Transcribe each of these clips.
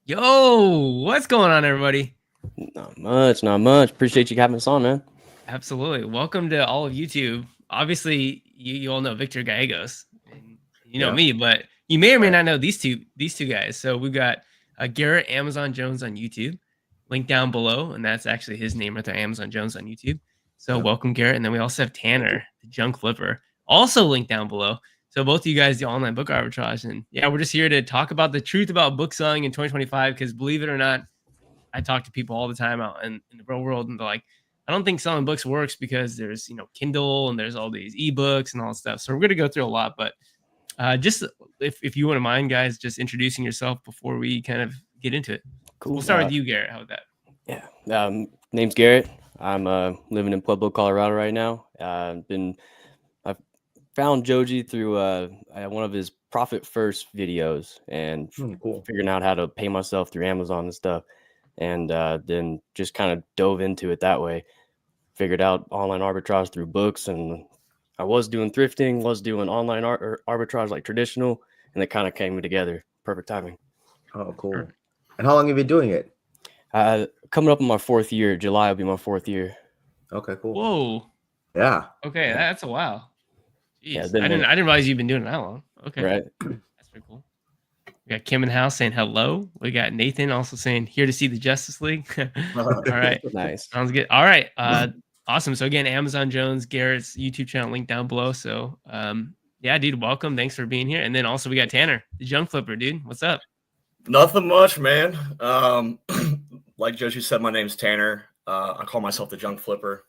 Yo, what's going on, everybody? Not much, not much. Appreciate you having us on, man. Absolutely. Welcome to all of YouTube. Obviously, you all know Victor Gallegos, and you know Yeah. me, but you may or may not know these two guys. So we've got Garrett Amazon Jones on YouTube, link down below, and that's actually his name right there, Amazon Jones on YouTube. So Yeah. welcome, Garrett, and then we also have Tanner, the junk flipper, also linked down below. So both of you guys do online book arbitrage, and yeah, we're just here to talk about the truth about book selling in 2025. Because believe it or not, I talk to people all the time out in the real world, and they're like, I don't think selling books works because there's Kindle and there's all these ebooks and all that stuff. So we're gonna go through a lot, but just if you wouldn't mind, guys, just introducing yourself before we kind of get into it. Cool. We'll start with you, Garrett. How about that? Yeah. Name's Garrett. I'm living in Pueblo, Colorado right now. I found Joji through one of his profit first videos and Cool. figuring out how to pay myself through Amazon and stuff, and then just kind of dove into it that way. Figured out online arbitrage through books, and I was doing thrifting, was doing online arbitrage like traditional, and it kind of came together. Perfect timing. Oh, cool. And how long have you been doing it? Coming up on my 4th year. July will be my 4th year. Okay, cool. Whoa. Yeah. Okay, Yeah. that's a while. Jeez, Yeah, I didn't realize you've been doing it that long. Okay, Right. that's pretty cool. We got Kim in the house saying hello. We got Nathan also saying here to see the Justice League. All right. Nice. Sounds good. All right. Awesome. So again, Amazon Jones, Garrett's YouTube channel link down below. So yeah, dude, welcome. Thanks for being here. And then also we got Tanner, the junk flipper, dude. What's up? Nothing much, man. Like Joji said, my name's Tanner. I call myself the junk flipper.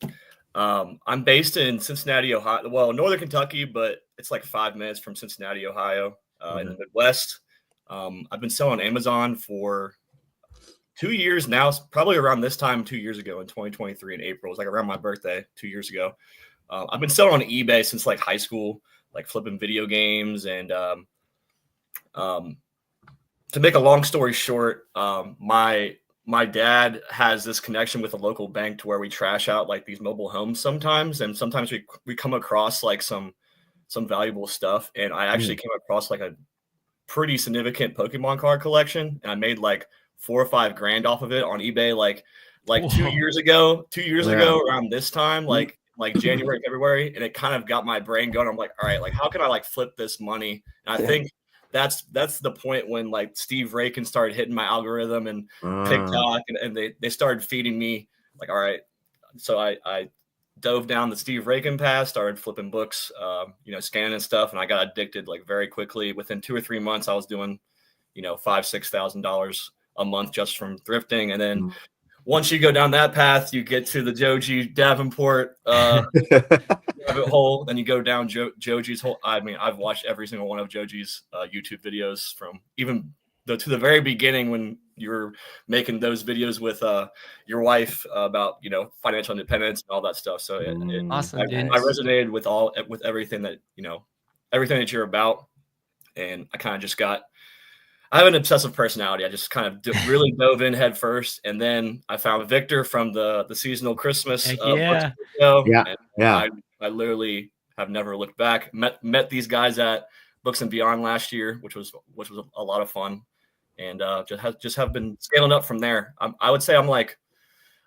I'm based in Cincinnati, Ohio. Well, Northern Kentucky, but it's like 5 minutes from Cincinnati, Ohio, in the Midwest. I've been selling on Amazon for 2 years now, probably around this time 2 years ago in 2023 in April. It was like around my birthday 2 years ago. I've been selling on eBay since like high school, like flipping video games. And to make a long story short, my dad has this connection with a local bank to where we trash out like these mobile homes sometimes. And sometimes we come across like some valuable stuff. And I actually came across like a pretty significant Pokemon card collection, and I made like $4 or $5 grand off of it on eBay like Whoa. 2 years ago around this time, like January, February. And it kind of got my brain going. I'm like, all right, like how can I like flip this money? And I think that's the point when like Steve Rakin started hitting my algorithm and TikTok, and they started feeding me like, all right. So I dove down the Steve Rakin path, started flipping books, scanning and stuff. And I got addicted like very quickly. Within 2 or 3 months, I was doing, $5,000-$6,000 a month just from thrifting. And then once you go down that path, you get to the Joji Davenport rabbit hole. Then you go down Joji's whole. I mean, I've watched every single one of Joji's YouTube videos from even to the very beginning when you were making those videos with your wife about financial independence and all that stuff. So Awesome, I resonated with everything that everything that you're about, and I kind of just I have an obsessive personality. I just kind of really dove in head first, and then I found Victor from the seasonal Christmas yeah. video. Yeah. I literally have never looked back. Met these guys at Books and Beyond last year, which was a lot of fun, and just have been scaling up from there. I would say I'm like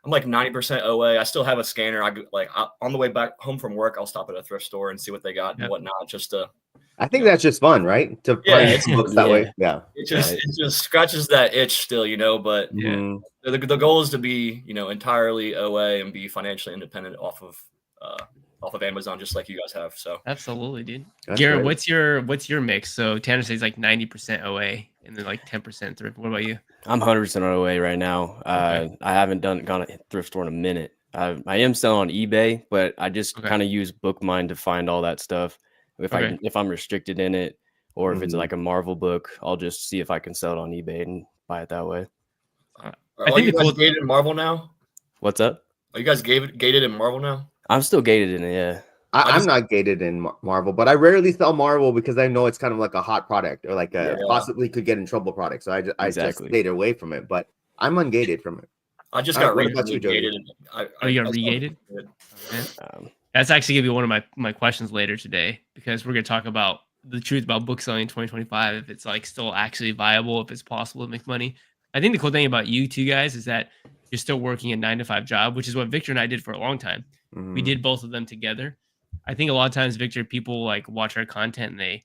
90% OA. I still have a scanner. On the way back home from work, I'll stop at a thrift store and see what they got and whatnot. Just to, I think that's just fun, right? To find books that way. Yeah. It just scratches that itch still, But the goal is to be, entirely OA and be financially independent off of Amazon, just like you guys have. So absolutely, dude. That's Garrett, great. what's your mix? So Tanner says like 90% OA and then like 10% thrift. What about you? I'm 100% OA right now. Okay. I haven't gone to thrift store in a minute. I am selling on eBay, but I just kind of use BookMine to find all that stuff. If I'm restricted in it, or if it's like a Marvel book, I'll just see if I can sell it on eBay and buy it that way. I think you guys gated in Marvel now? What's up? Are you guys gated in Marvel now? I'm still gated in it, yeah. I'm not gated in Marvel, but I rarely sell Marvel because I know it's kind of like a hot product or like a possibly could get in trouble product. So I just stayed away from it, but I'm ungated from it. I just got regated. You got regated? That's actually going to be one of my questions later today, because we're going to talk about the truth about book selling in 2025, if it's like still actually viable, if it's possible to make money. I think the cool thing about you two guys is that you're still working a 9-to-5 job, which is what Victor and I did for a long time. We did both of them together. I think a lot of times, Victor, people like watch our content and I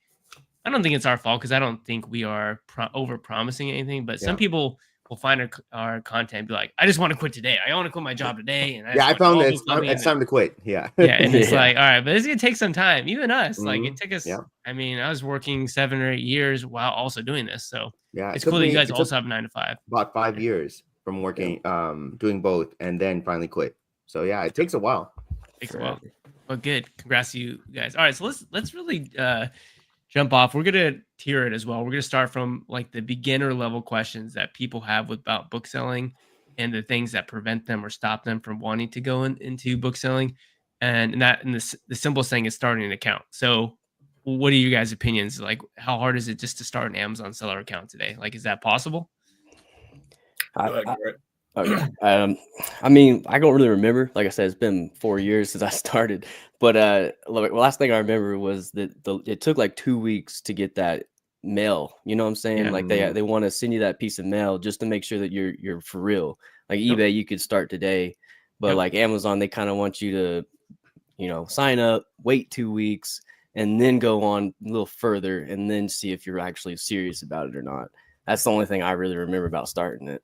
don't think it's our fault because I don't think we are over promising anything, but some people will find our content and be like, I just want to quit today. I want to quit my job today. And I found that it's time to quit. Yeah. Yeah. And it's like, all right, but it's going to take some time. Even us, like it took us, I mean, I was working 7 or 8 years while also doing this. So it's cool that you guys also have 9-to-5. About 5 years from working, doing both and then finally quit. So yeah, it takes a while. Takes a while. But good. Congrats to you guys. All right. So let's really jump off. We're going to tier it as well. We're going to start from like the beginner level questions that people have about bookselling and the things that prevent them or stop them from wanting to go into bookselling. And the simplest thing is starting an account. So what are you guys' opinions? Like, how hard is it just to start an Amazon seller account today? Like, is that possible? I mean, I don't really remember. Like I said, it's been 4 years since I started. But the last thing I remember was that it took like 2 weeks to get that mail. You know what I'm saying? Yeah. Like they want to send you that piece of mail just to make sure that you're for real. Like eBay, you could start today, but like Amazon, they kind of want you to, sign up, wait 2 weeks, and then go on a little further, and then see if you're actually serious about it or not. That's the only thing I really remember about starting it.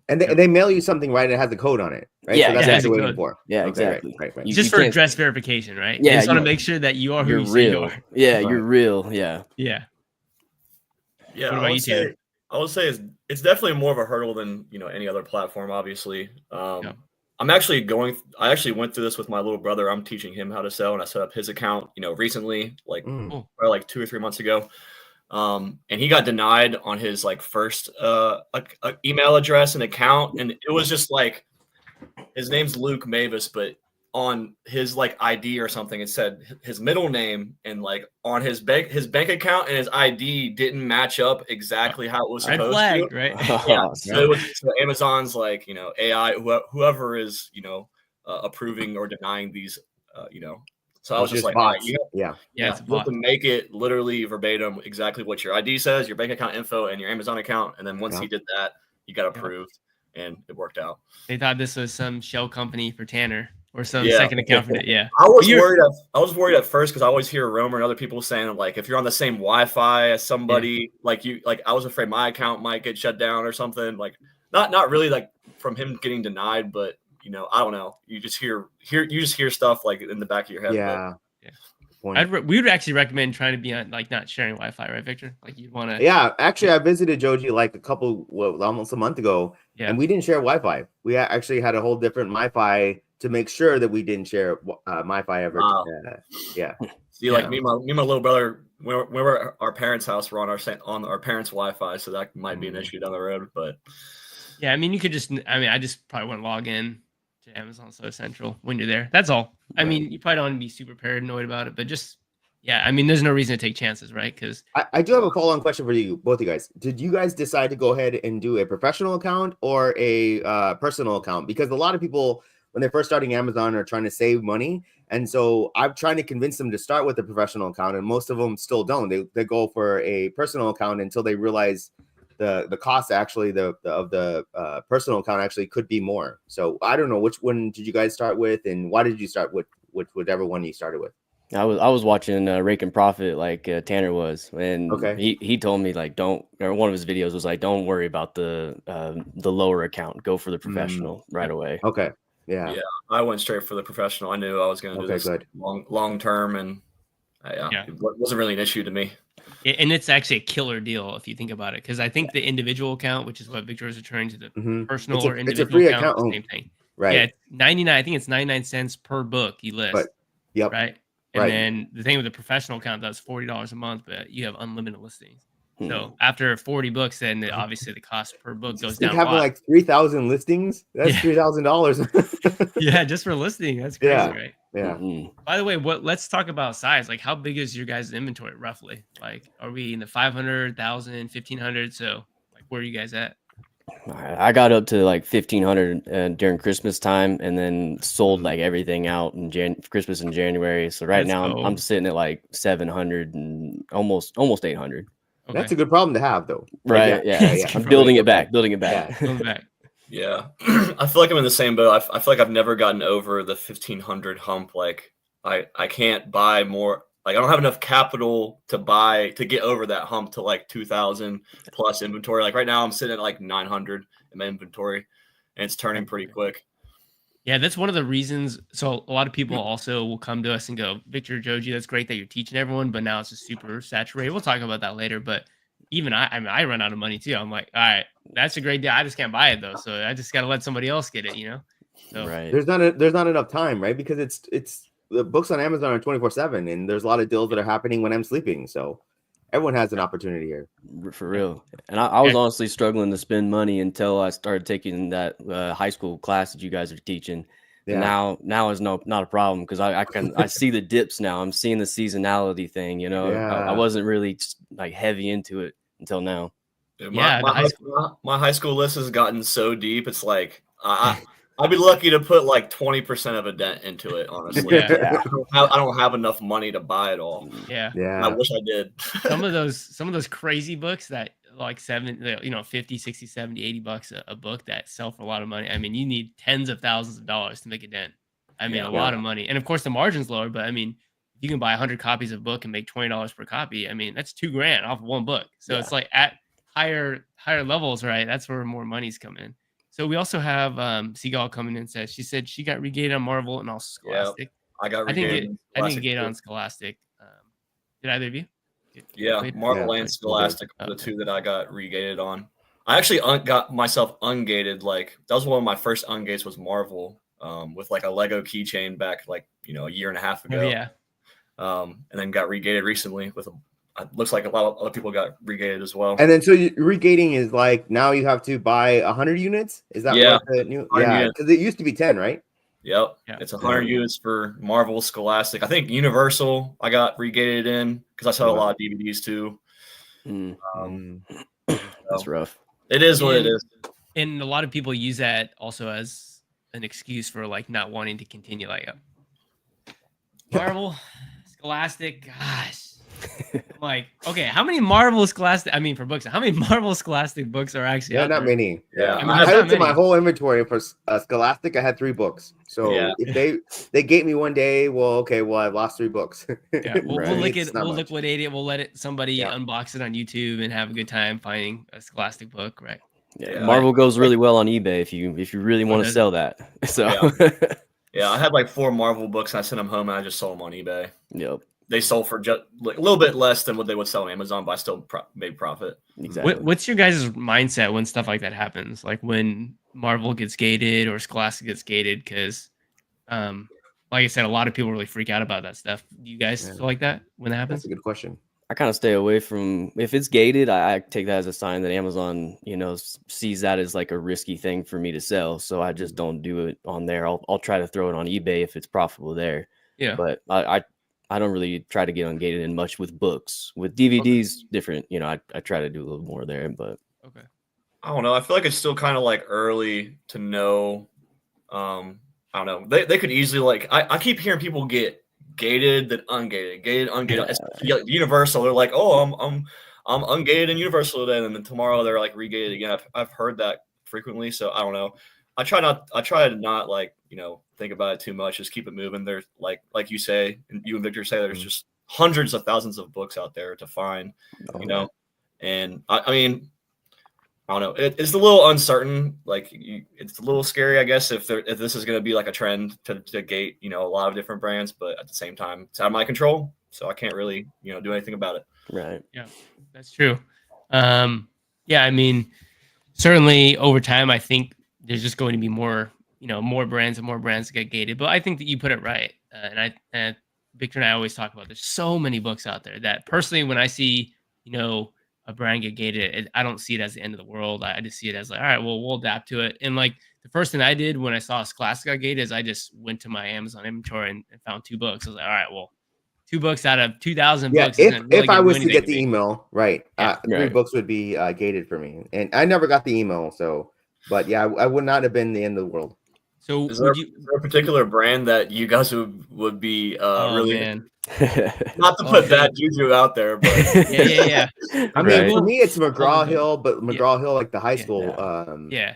And they mail you something, right? It has a code on it, right? Yeah, so that's what you're waiting for. Yeah, exactly. Right. Just for address verification, right? Yeah, you just want to make sure that you are who you say you are. Yeah, you're real. Yeah. Yeah. Yeah. I would say it's definitely more of a hurdle than any other platform. Obviously, I actually went through this with my little brother. I'm teaching him how to sell, and I set up his account, recently, probably like 2 or 3 months ago. And he got denied on his first email address and account, and it was just like his name's Luke Mavis, but on his ID or something it said his middle name, and on his bank account and his ID didn't match up exactly how it was supposed to. Right? Yeah. So Amazon's AI, whoever is approving or denying these So I was just like, you have to make it literally verbatim exactly what your ID says, your bank account info, and your Amazon account. And then once he did that, he got approved, and it worked out. They thought this was some shell company for Tanner or some second account for it. Yeah. I was worried at first because I always hear Romer and other people saying if you're on the same Wi-Fi as somebody, I was afraid my account might get shut down or something. Not really from him getting denied, but I don't know. You just hear stuff in the back of your head. Yeah. We would actually recommend trying to be on not sharing Wi-Fi, right, Victor? You'd want to. Yeah, actually, I visited Joji almost a month ago, and we didn't share Wi-Fi. We actually had a whole different Wi-Fi to make sure that we didn't share Wi-Fi ever. Wow. See, me, my little brother, we were at our parents' house. We're on our parents' Wi-Fi, so that might be an issue down the road. But yeah, you could just. I just probably wouldn't log in to Amazon Seller Central when you're there. That's all. Right. You probably don't want to be super paranoid about it, but just there's no reason to take chances, right? Because I do have a follow-on question for you, both of you guys. Did you guys decide to go ahead and do a professional account or a personal account? Because a lot of people, when they're first starting Amazon, are trying to save money, and so I'm trying to convince them to start with a professional account, and most of them still don't. They go for a personal account until they realize the cost actually of the personal account actually could be more. So I don't know, which one did you guys start with, and why did you start with whichever one you started with? I was watching Rake and Profit Tanner was, and he told me one of his videos was don't worry about the lower account, go for the professional right away. Okay. Yeah. I went straight for the professional. I knew I was going to do this long term, and it wasn't really an issue to me. And it's actually a killer deal if you think about it, because I think the individual account, which is what Victor is referring to, the personal or individual it's a free account, same thing. Right. Yeah, it's 99. I think it's 99 cents per book you list. But, yep. Right. And then the thing with the professional account, that's $40 a month, but you have unlimited listings. So after 40 books, then obviously the cost per book goes down. Having 3,000 listings, that's $3,000. Yeah, just for listing, that's crazy, right? Yeah. By the way, let's talk about size. How big is your guys' inventory roughly? Are we in the 500, 1,000, 1,500? So where are you guys at? I got up to 1,500 during Christmas time, and then sold everything out in Christmas in January. So now I'm sitting at 700 and almost 800. Okay. That's a good problem to have, though. Right. Yeah. I'm building it back. Going back. Yeah. I feel like I'm in the same boat. I feel like I've never gotten over the 1,500 hump. Like I can't buy more. Like I don't have enough capital to get over that hump to like 2,000 plus inventory. Like right now I'm sitting at like 900 in my inventory and it's turning pretty quick. Yeah, that's one of the reasons. So a lot of people also will come to us and go, Victor, Joji, that's great that you're teaching everyone, but now it's just super saturated. We'll talk about that later. But even I mean, I run out of money too. I'm like, all right, that's a great deal. I just can't buy it though. So I just got to let somebody else get it, you know? So Right. There's not enough time, right? Because it's the books on Amazon are 24/7, and there's a lot of deals that are happening when I'm sleeping. So everyone has an opportunity here. For real. And I was honestly struggling to spend money until I started taking that high school class that you guys are teaching. Yeah. Now is not a problem because I see the dips now. I'm seeing the seasonality thing, you know. Yeah. I wasn't really like heavy into it until now. Dude, Yeah, my high school list has gotten so deep. It's like I'd be lucky to put like 20% of a dent into it. Honestly, Yeah. I don't have enough money to buy it all. yeah. I wish I did. Some of those crazy books that like 50, 60, 70, 80 bucks a book that sell for a lot of money. I mean, you need tens of thousands of dollars to make a dent. I mean, a lot of money. And of course the margin's lower, but I mean, if you can buy 100 copies of a book and make $20 per copy, I mean, that's $2,000 off of one book. So it's like at higher levels, right? That's where more money's coming in. So we also have Seagull coming in and she said she got regated on Marvel and also Scholastic. I got regated. I didn't get on Scholastic. Did either of you? Yeah, Marvel and Scholastic were the two that I got regated on. I actually got myself ungated. Like that was one of my first ungates was Marvel, with like a Lego keychain back like a year and a half ago. Yeah. And then got regated recently with it looks like a lot of other people got regated as well. And then so regating is like now you have to buy 100 units. Is that what the new? Yeah, because it used to be 10, right? Yep. Yeah. It's 100 units for Marvel, Scholastic. I think Universal I got regated in because I saw a lot of DVDs too. That's rough. It is what it is. And a lot of people use that also as an excuse for like not wanting to continue. Like Marvel, Scholastic, gosh. I'm like, okay, how many Marvel Scholastic? I mean, for books, how many Marvel Scholastic books are actually? Not many. Yeah, I mean, I looked at my whole inventory for Scholastic. I had 3 books. So if they gate me one day, well, I've lost 3 books. Yeah, we'll liquidate it. We'll let somebody unbox it on YouTube and have a good time finding a Scholastic book, right? Yeah, Marvel goes really well on eBay if you really want to sell that. So yeah, I had like 4 Marvel books and I sent them home and I just sold them on eBay. Yep. They sold for just like a little bit less than what they would sell on Amazon, but I still made profit. Exactly. What's your guys' mindset when stuff like that happens? Like when Marvel gets gated or Scholastic gets gated? Because, like I said, a lot of people really freak out about that stuff. Do you guys feel like that when that happens? That's a good question. I kind of stay away from if it's gated. I take that as a sign that Amazon, sees that as like a risky thing for me to sell. So I just don't do it on there. I'll try to throw it on eBay if it's profitable there. Yeah, but I don't really try to get ungated in much with books. With DVDs, different. I try to do a little more there, but I don't know. I feel like it's still kind of like early to know. I don't know. They could easily like. I keep hearing people get gated, then ungated, gated, ungated. Yeah. Universal, they're like, oh, I'm ungated in Universal today, and then tomorrow they're like regated again. I've heard that frequently, so I don't know. I try to not like think about it too much. Just keep it moving. There's like you say, and you and Victor say, there's just hundreds of thousands of books out there to find, And I mean, I don't know. It's a little uncertain. Like it's a little scary, I guess, if this is going to be like a trend to gate, a lot of different brands. But at the same time, it's out of my control, so I can't really, do anything about it. Right. Yeah, that's true. Yeah, I mean, certainly over time, I think there's just going to be more brands and more brands get gated. But I think that you put it right. And Victor and I always talk about there's so many books out there that personally, when I see, a brand get gated, I don't see it as the end of the world. I just see it as like, all right, well, we'll adapt to it. And like the first thing I did when I saw Scholastic got gated is I just went to my Amazon inventory and found 2 books. I was like, all right, well, 2 books out of 2,000 books. If I was to get the email, 3 books would be gated for me. And I never got the email. So, but yeah, I would not have been the end of the world. So Is there would you? a particular brand that you guys would be Oh really man, not to Oh, put man. bad juju out there, but yeah. I mean, Right. for me, it's All McGraw of them. Hill, but Yeah. McGraw Hill, like the high Yeah. school, Yeah.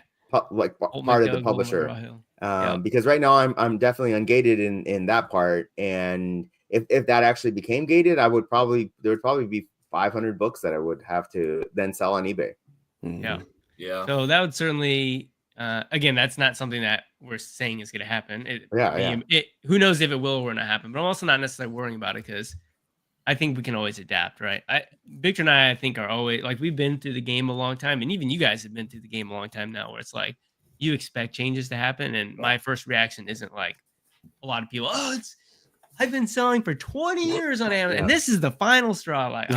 like Holt part of the McDougall, publisher. McGraw Hill. Yeah. Because right now I'm definitely ungated in that part, and if that actually became gated, there would probably be 500 books that I would have to then sell on eBay. Yeah. yeah. So that would certainly, again, that's not something that we're saying is going to happen. Who knows if it will or not happen, but I'm also not necessarily worrying about it because I think we can always adapt, right? Victor and I think, are always like, we've been through the game a long time, and even you guys have been through the game a long time now, where it's like you expect changes to happen, and my first reaction isn't like a lot of people. Oh, I've been selling for 20 years on Amazon, and this is the final straw. Like,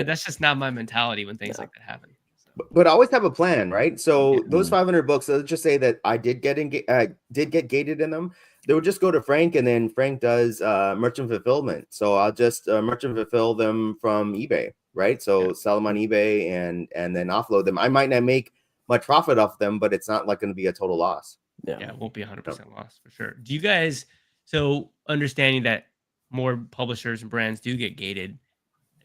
that's just not my mentality when things like that happen. So. But always have a plan, right? So Yeah. those 500 books, let's just say that I did get gated in them. They would just go to Frank, and then Frank does merchant fulfillment. So I'll just merchant fulfill them from eBay, right? So sell them on eBay and then offload them. I might not make much profit off them, but it's not like going to be a total loss. Yeah, it won't be 100% loss for sure. Do you guys, so understanding that more publishers and brands do get gated,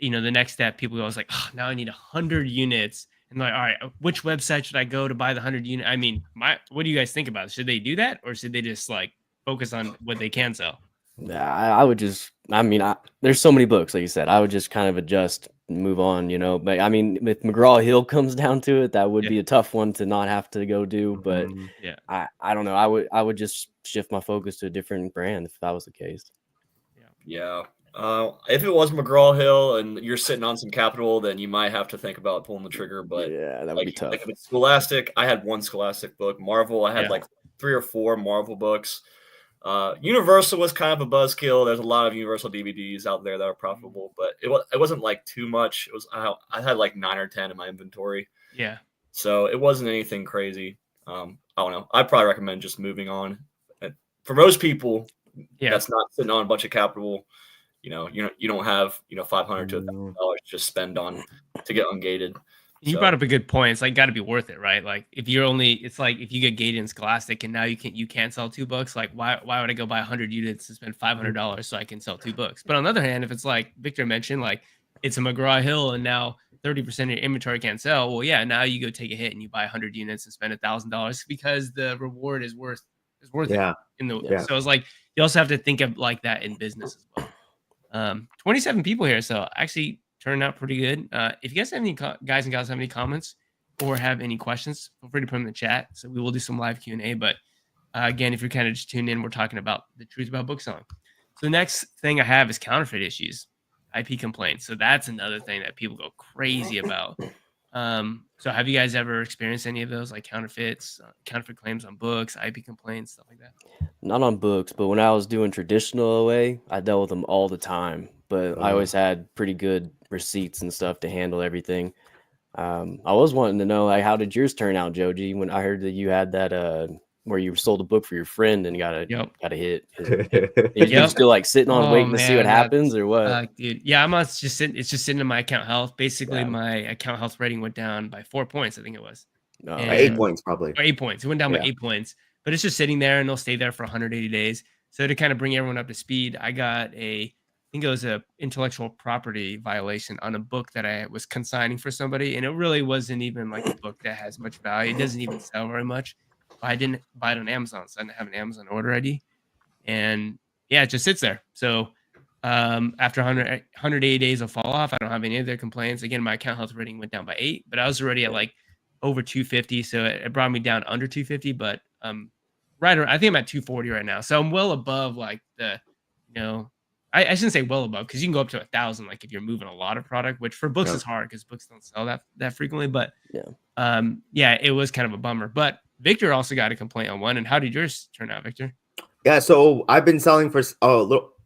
the next step, people go, like, oh, now I need 100 units. And like, all right, which website should I go to buy the 100 unit? I mean, what do you guys think about it? Should they do that, or should they just like focus on what they can sell? Yeah, I would just, there's so many books, like you said, I would just kind of adjust and move on, But I mean, if McGraw Hill comes down to it, that would be a tough one to not have to go do. But I don't know. I would just shift my focus to a different brand if that was the case. Yeah. If it was McGraw Hill and you're sitting on some capital, then you might have to think about pulling the trigger. But yeah, that would be tough. Like if it's Scholastic, I had one Scholastic book. Marvel, I had like 3 or 4 Marvel books. Universal was kind of a buzzkill. There's a lot of Universal DVDs out there that are profitable, but it wasn't like too much. It was I had like 9 or 10 in my inventory. Yeah. So it wasn't anything crazy. I don't know. I'd probably recommend just moving on. For most people, that's not sitting on a bunch of capital. You don't have $500 to $1,000 just spend on to get ungated. You brought up a good point. It's like got to be worth it, right? Like if it's like if you get gated in Scholastic and now you can't sell 2 books, like why would I go buy 100 units and spend $500 so I can sell 2 books? But on the other hand, if it's like Victor mentioned, like it's a McGraw Hill and now 30% of your inventory can't sell, well, yeah, now you go take a hit and you buy 100 units and spend $1,000 because the reward is worth it. So it's like you also have to think of like that in business as well. 27 people here, so actually turned out pretty good. If you guys have any guys and gals have any comments or have any questions, feel free to put them in the chat. So we will do some live Q&A. But again, if you're kind of just tuned in, we're talking about the truth about bookselling. So the next thing I have is counterfeit issues, IP complaints. So that's another thing that people go crazy about. So have you guys ever experienced any of those, like counterfeit claims on books, IP complaints, stuff like that? Not on books, but when I was doing traditional OA, I dealt with them all the time. But I always had pretty good receipts and stuff to handle everything. I was wanting to know, like, how did yours turn out, Joji? When I heard that you had that where you sold a book for your friend and got a hit. You're still like sitting on waiting to see what happens or what? Dude, yeah, it's just sitting in my account health. Basically, my account health rating went down by 4 points, I think it was. 8 points probably. Or 8 points. It went down by 8 points. But it's just sitting there and they'll stay there for 180 days. So to kind of bring everyone up to speed, I got I think it was a intellectual property violation on a book that I was consigning for somebody. And it really wasn't even like a book that has much value. It doesn't even sell very much. I didn't buy it on Amazon, so I didn't have an Amazon order ID. And yeah, it just sits there. So after 180 days of fall off, I don't have any of their complaints. Again, my account health rating went down by 8, but I was already at like over 250. So it brought me down under 250, but right around, I think I'm at 240 right now. So I'm well above like I shouldn't say well above because you can go up to 1,000 like if you're moving a lot of product, which for books is hard because books don't sell that frequently. But it was kind of a bummer. But Victor also got a complaint on one. And how did yours turn out, Victor? Yeah, so I've been selling for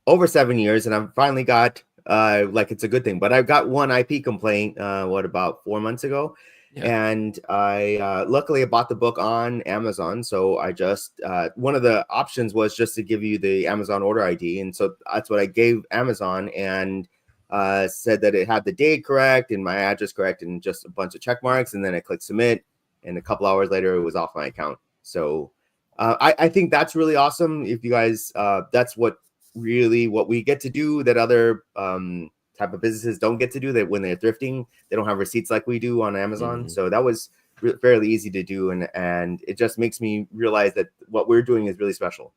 over 7 years, and I've finally got it's a good thing. But I've got one IP complaint. About 4 months ago. And I luckily I bought the book on Amazon. So I just one of the options was just to give you the Amazon order ID. And so that's what I gave Amazon and said that it had the date correct and my address correct and just a bunch of check marks. And then I clicked submit. And a couple hours later, it was off my account. So I think that's really awesome. If you guys, that's what we get to do that other type of businesses don't get to do. That when they're thrifting, they don't have receipts like we do on Amazon. So that was fairly easy to do, and it just makes me realize that what we're doing is really special.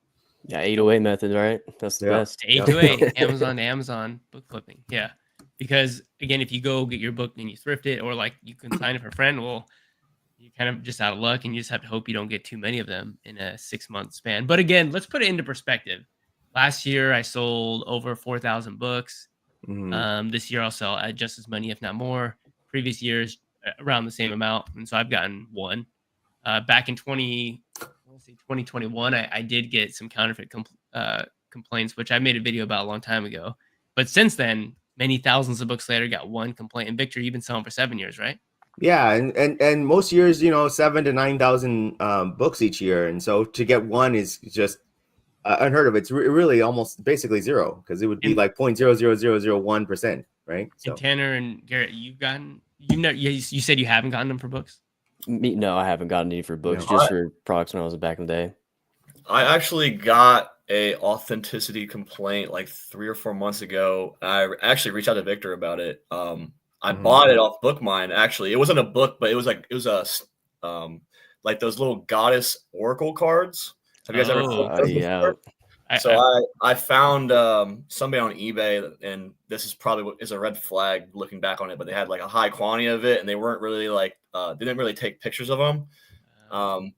Yeah, 808 method, right? That's the best. 808, Amazon to Amazon book flipping. Yeah, because again, if you go get your book and you thrift it, or like you can sign it for a friend, well, you're kind of just out of luck, and you just have to hope you don't get too many of them in a 6-month span. But again, let's put it into perspective. Last year, I sold over 4,000 books. This year, I'll sell at just as many, if not more. Previous years, around the same amount, and so I've gotten one. Back in 2021, I did get some counterfeit complaints, which I made a video about a long time ago. But since then, many thousands of books later, got one complaint. And Victor, you've been selling for 7 years, right? Yeah, and most years, 7,000 to 9,000 books each year, and so to get one is just unheard of. It's really almost basically zero, because it would be like 0.00001%, right? So. And Tanner and Garrett, you said you haven't gotten them for books? No, I haven't gotten any for books, just for products when I was back in the day. I actually got a authenticity complaint like 3 or 4 months ago. I actually reached out to Victor about it. I bought it off Bookmine. Actually, it wasn't a book, but it was a like those little goddess oracle cards. Have you guys ever flipped those before? So I found somebody on eBay, and this is probably what is a red flag looking back on it, but they had like a high quantity of it, and they weren't really like they didn't really take pictures of them.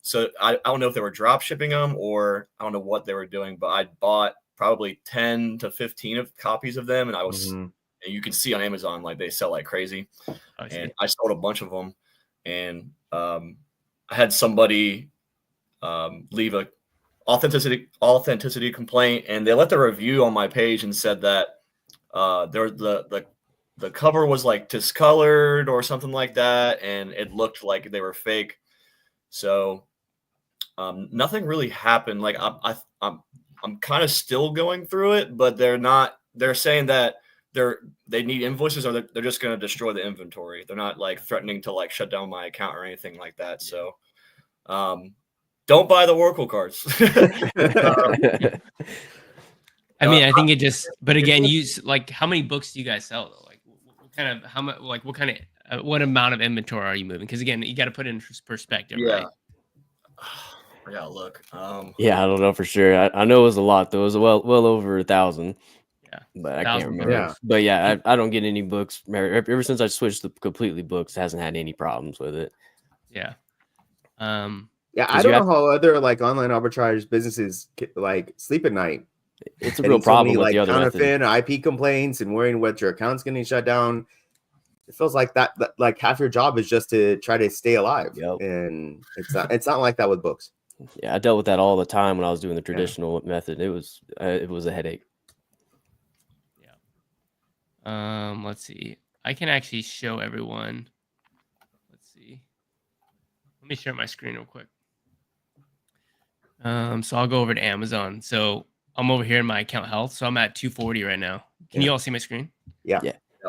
So I don't know if they were drop shipping them, or I don't know what they were doing, but I bought probably 10 to 15 of copies of them, and I was and you can see on Amazon like they sell like crazy. And I sold a bunch of them, and I had somebody leave a authenticity complaint, and they left the review on my page and said that the cover was like discolored or something like that, and it looked like they were fake. So nothing really happened. Like I'm kind of still going through it, but they're saying that they need invoices, or they're just going to destroy the inventory. They're not like threatening to like shut down my account or anything like that. So don't buy the Oracle cards. I mean, I think it just, but again, like, how many books do you guys sell though? Like what kind of, how much, like what amount of inventory are you moving? Because again, you got to put it in perspective, right? I gotta look. Yeah, I don't know for sure. I know it was a lot though. It was well over 1,000. Yeah, but I can't remember. Yeah. But yeah, I don't get any books. Ever since I switched to completely books, hasn't had any problems with it. Yeah. Yeah, I don't know how other like online arbitrage businesses like sleep at night. It's a real problem with like the other counterfeit IP complaints and worrying what your account's getting shut down. It feels like that like half your job is just to try to stay alive. And it's not like that with books. Yeah, I dealt with that all the time when I was doing the traditional method. It was a headache. Yeah. Let's see. I can actually show everyone. Let's see. Let me share my screen real quick. So I'll go over to Amazon. So I'm over here in my account health. So I'm at 240 right now. Can you all see my screen? Yeah.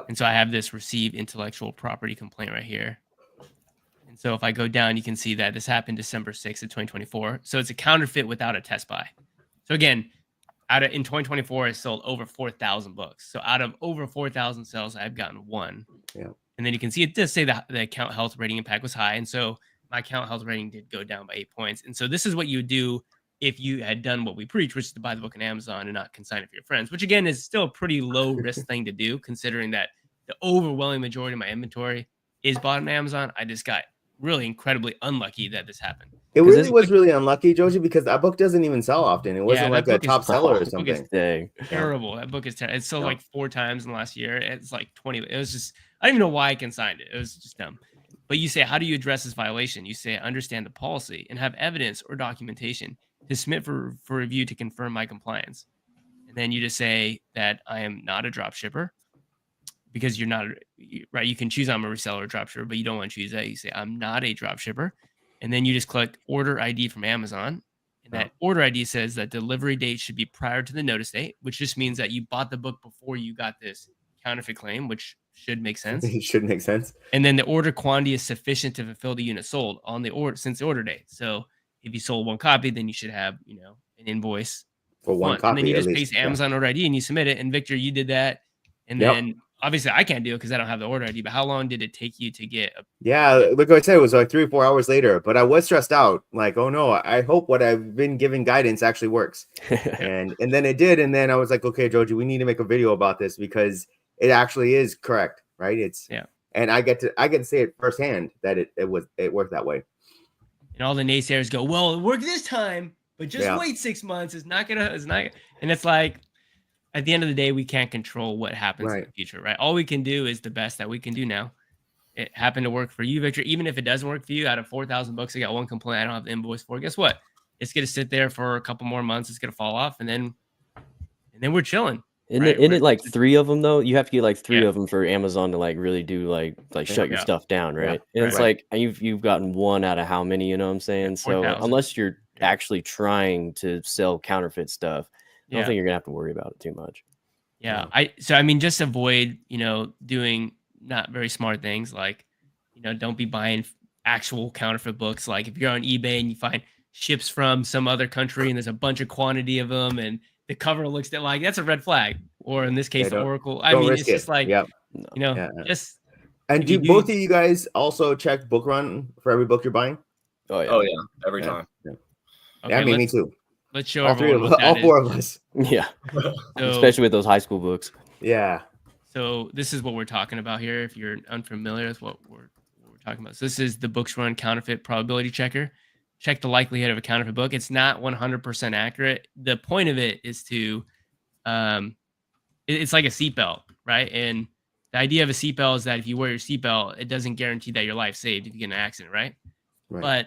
And so I have this receive intellectual property complaint right here. And so if I go down, you can see that this happened December 6th of 2024. So it's a counterfeit without a test buy. So again, in 2024, I sold over 4,000 books. So out of over 4,000 sales, I've gotten one. Yeah. And then you can see it does say that the account health rating impact was high. And so my account health rating did go down by 8 points. And so this is what you would do if you had done what we preach, which is to buy the book on Amazon and not consign it for your friends, which again is still a pretty low risk thing to do, considering that the overwhelming majority of my inventory is bought on Amazon. I just got really incredibly unlucky that this happened. It really was really unlucky, Joji, because that book doesn't even sell often. It wasn't like a top seller or something. Terrible. That book is terrible. It sold like 4 times in the last year. It's like 20. It was just, I don't even know why I consigned it. It was just dumb. But you say, how do you address this violation? You say, understand the policy and have evidence or documentation to submit for review to confirm my compliance. And then you just say that I am not a drop shipper, because you're not, right? You can choose I'm a reseller or drop shipper, but you don't want to choose that. You say I'm not a drop shipper. And then you just click order ID from Amazon. And that order ID says that delivery date should be prior to the notice date, which just means that you bought the book before you got this counterfeit claim, which should make sense. It should make sense. And then the order quantity is sufficient to fulfill the unit sold on the order since the order date. So if you sold one copy, then you should have, you know, an invoice For one and then copy you at just least. paste Amazon order ID and you submit it. And Victor, you did that. And Yep. then obviously I can't do it because I don't have the order ID, but how long did it take you to get a Yeah, like I said, it was like 3 or 4 hours later, but I was stressed out. Like, oh no, I hope what I've been given guidance actually works. and then it did. And then I was like, okay, Joji, we need to make a video about this because it actually is correct, right? It's and I get to say it firsthand that it worked that way. And all the naysayers go, well, it worked this time, but just wait 6 months. It's not. And it's like, at the end of the day, we can't control what happens in the future, right? All we can do is the best that we can do now. It happened to work for you, Victor. Even if it doesn't work for you, out of 4,000 books, I got one complaint I don't have the invoice for. Guess what? It's going to sit there for a couple more months. It's going to fall off, and then we're chilling. Isn't it like 3 of them though? You have to get like 3 of them for Amazon to like really do like shut your stuff down, right? And it's like you've gotten 1 out of how many, you know what I'm saying? So unless you're actually trying to sell counterfeit stuff, I don't think you're gonna have to worry about it too much. Yeah. I mean, just avoid, you know, doing not very smart things like, you know, don't be buying actual counterfeit books. Like if you're on eBay and you find ships from some other country and there's a bunch of quantity of them and the cover looks like that's a red flag. Or in this case, the Oracle. I mean, it's just like, you know, just. And do both of you guys also check Book Run for every book you're buying? Oh yeah, every time. Okay, me too. Let's show all 4 of us. Yeah, especially with those high school books. Yeah. So this is what we're talking about here. If you're unfamiliar with what we're talking about, so this is the Books Run Counterfeit Probability Checker. Check the likelihood of a counterfeit book. It's not 100% accurate. The point of it is to, it's like a seatbelt, right? And the idea of a seatbelt is that if you wear your seatbelt, it doesn't guarantee that your life's saved if you get in an accident, right? But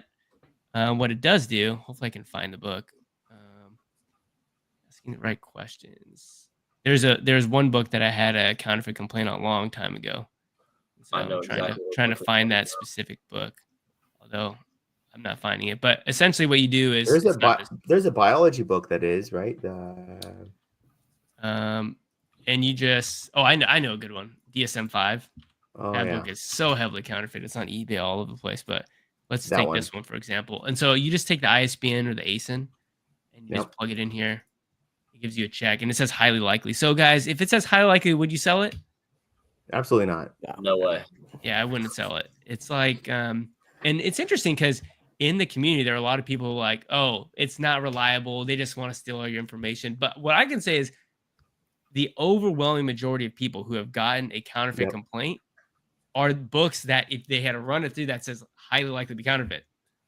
what it does do, hopefully I can find the book. Asking the right questions. There's one book that I had a counterfeit complaint on a long time ago. So I'm trying to find that specific book, although I'm not finding it. But essentially, what you do is there's a biology book that is right. And you just I know a good one, DSM-5. That book is so heavily counterfeit. It's on eBay all over the place. But let's take this one for example. And so you just take the ISBN or the ASIN, and you just plug it in here. It gives you a check, and it says highly likely. So, guys, if it says highly likely, would you sell it? Absolutely not. No way. Yeah, I wouldn't sell it. It's like, and it's interesting because in the community, there are a lot of people who are like, oh, it's not reliable. They just want to steal all your information. But what I can say is the overwhelming majority of people who have gotten a counterfeit complaint are books that if they had to run it through that says highly likely to be counterfeit.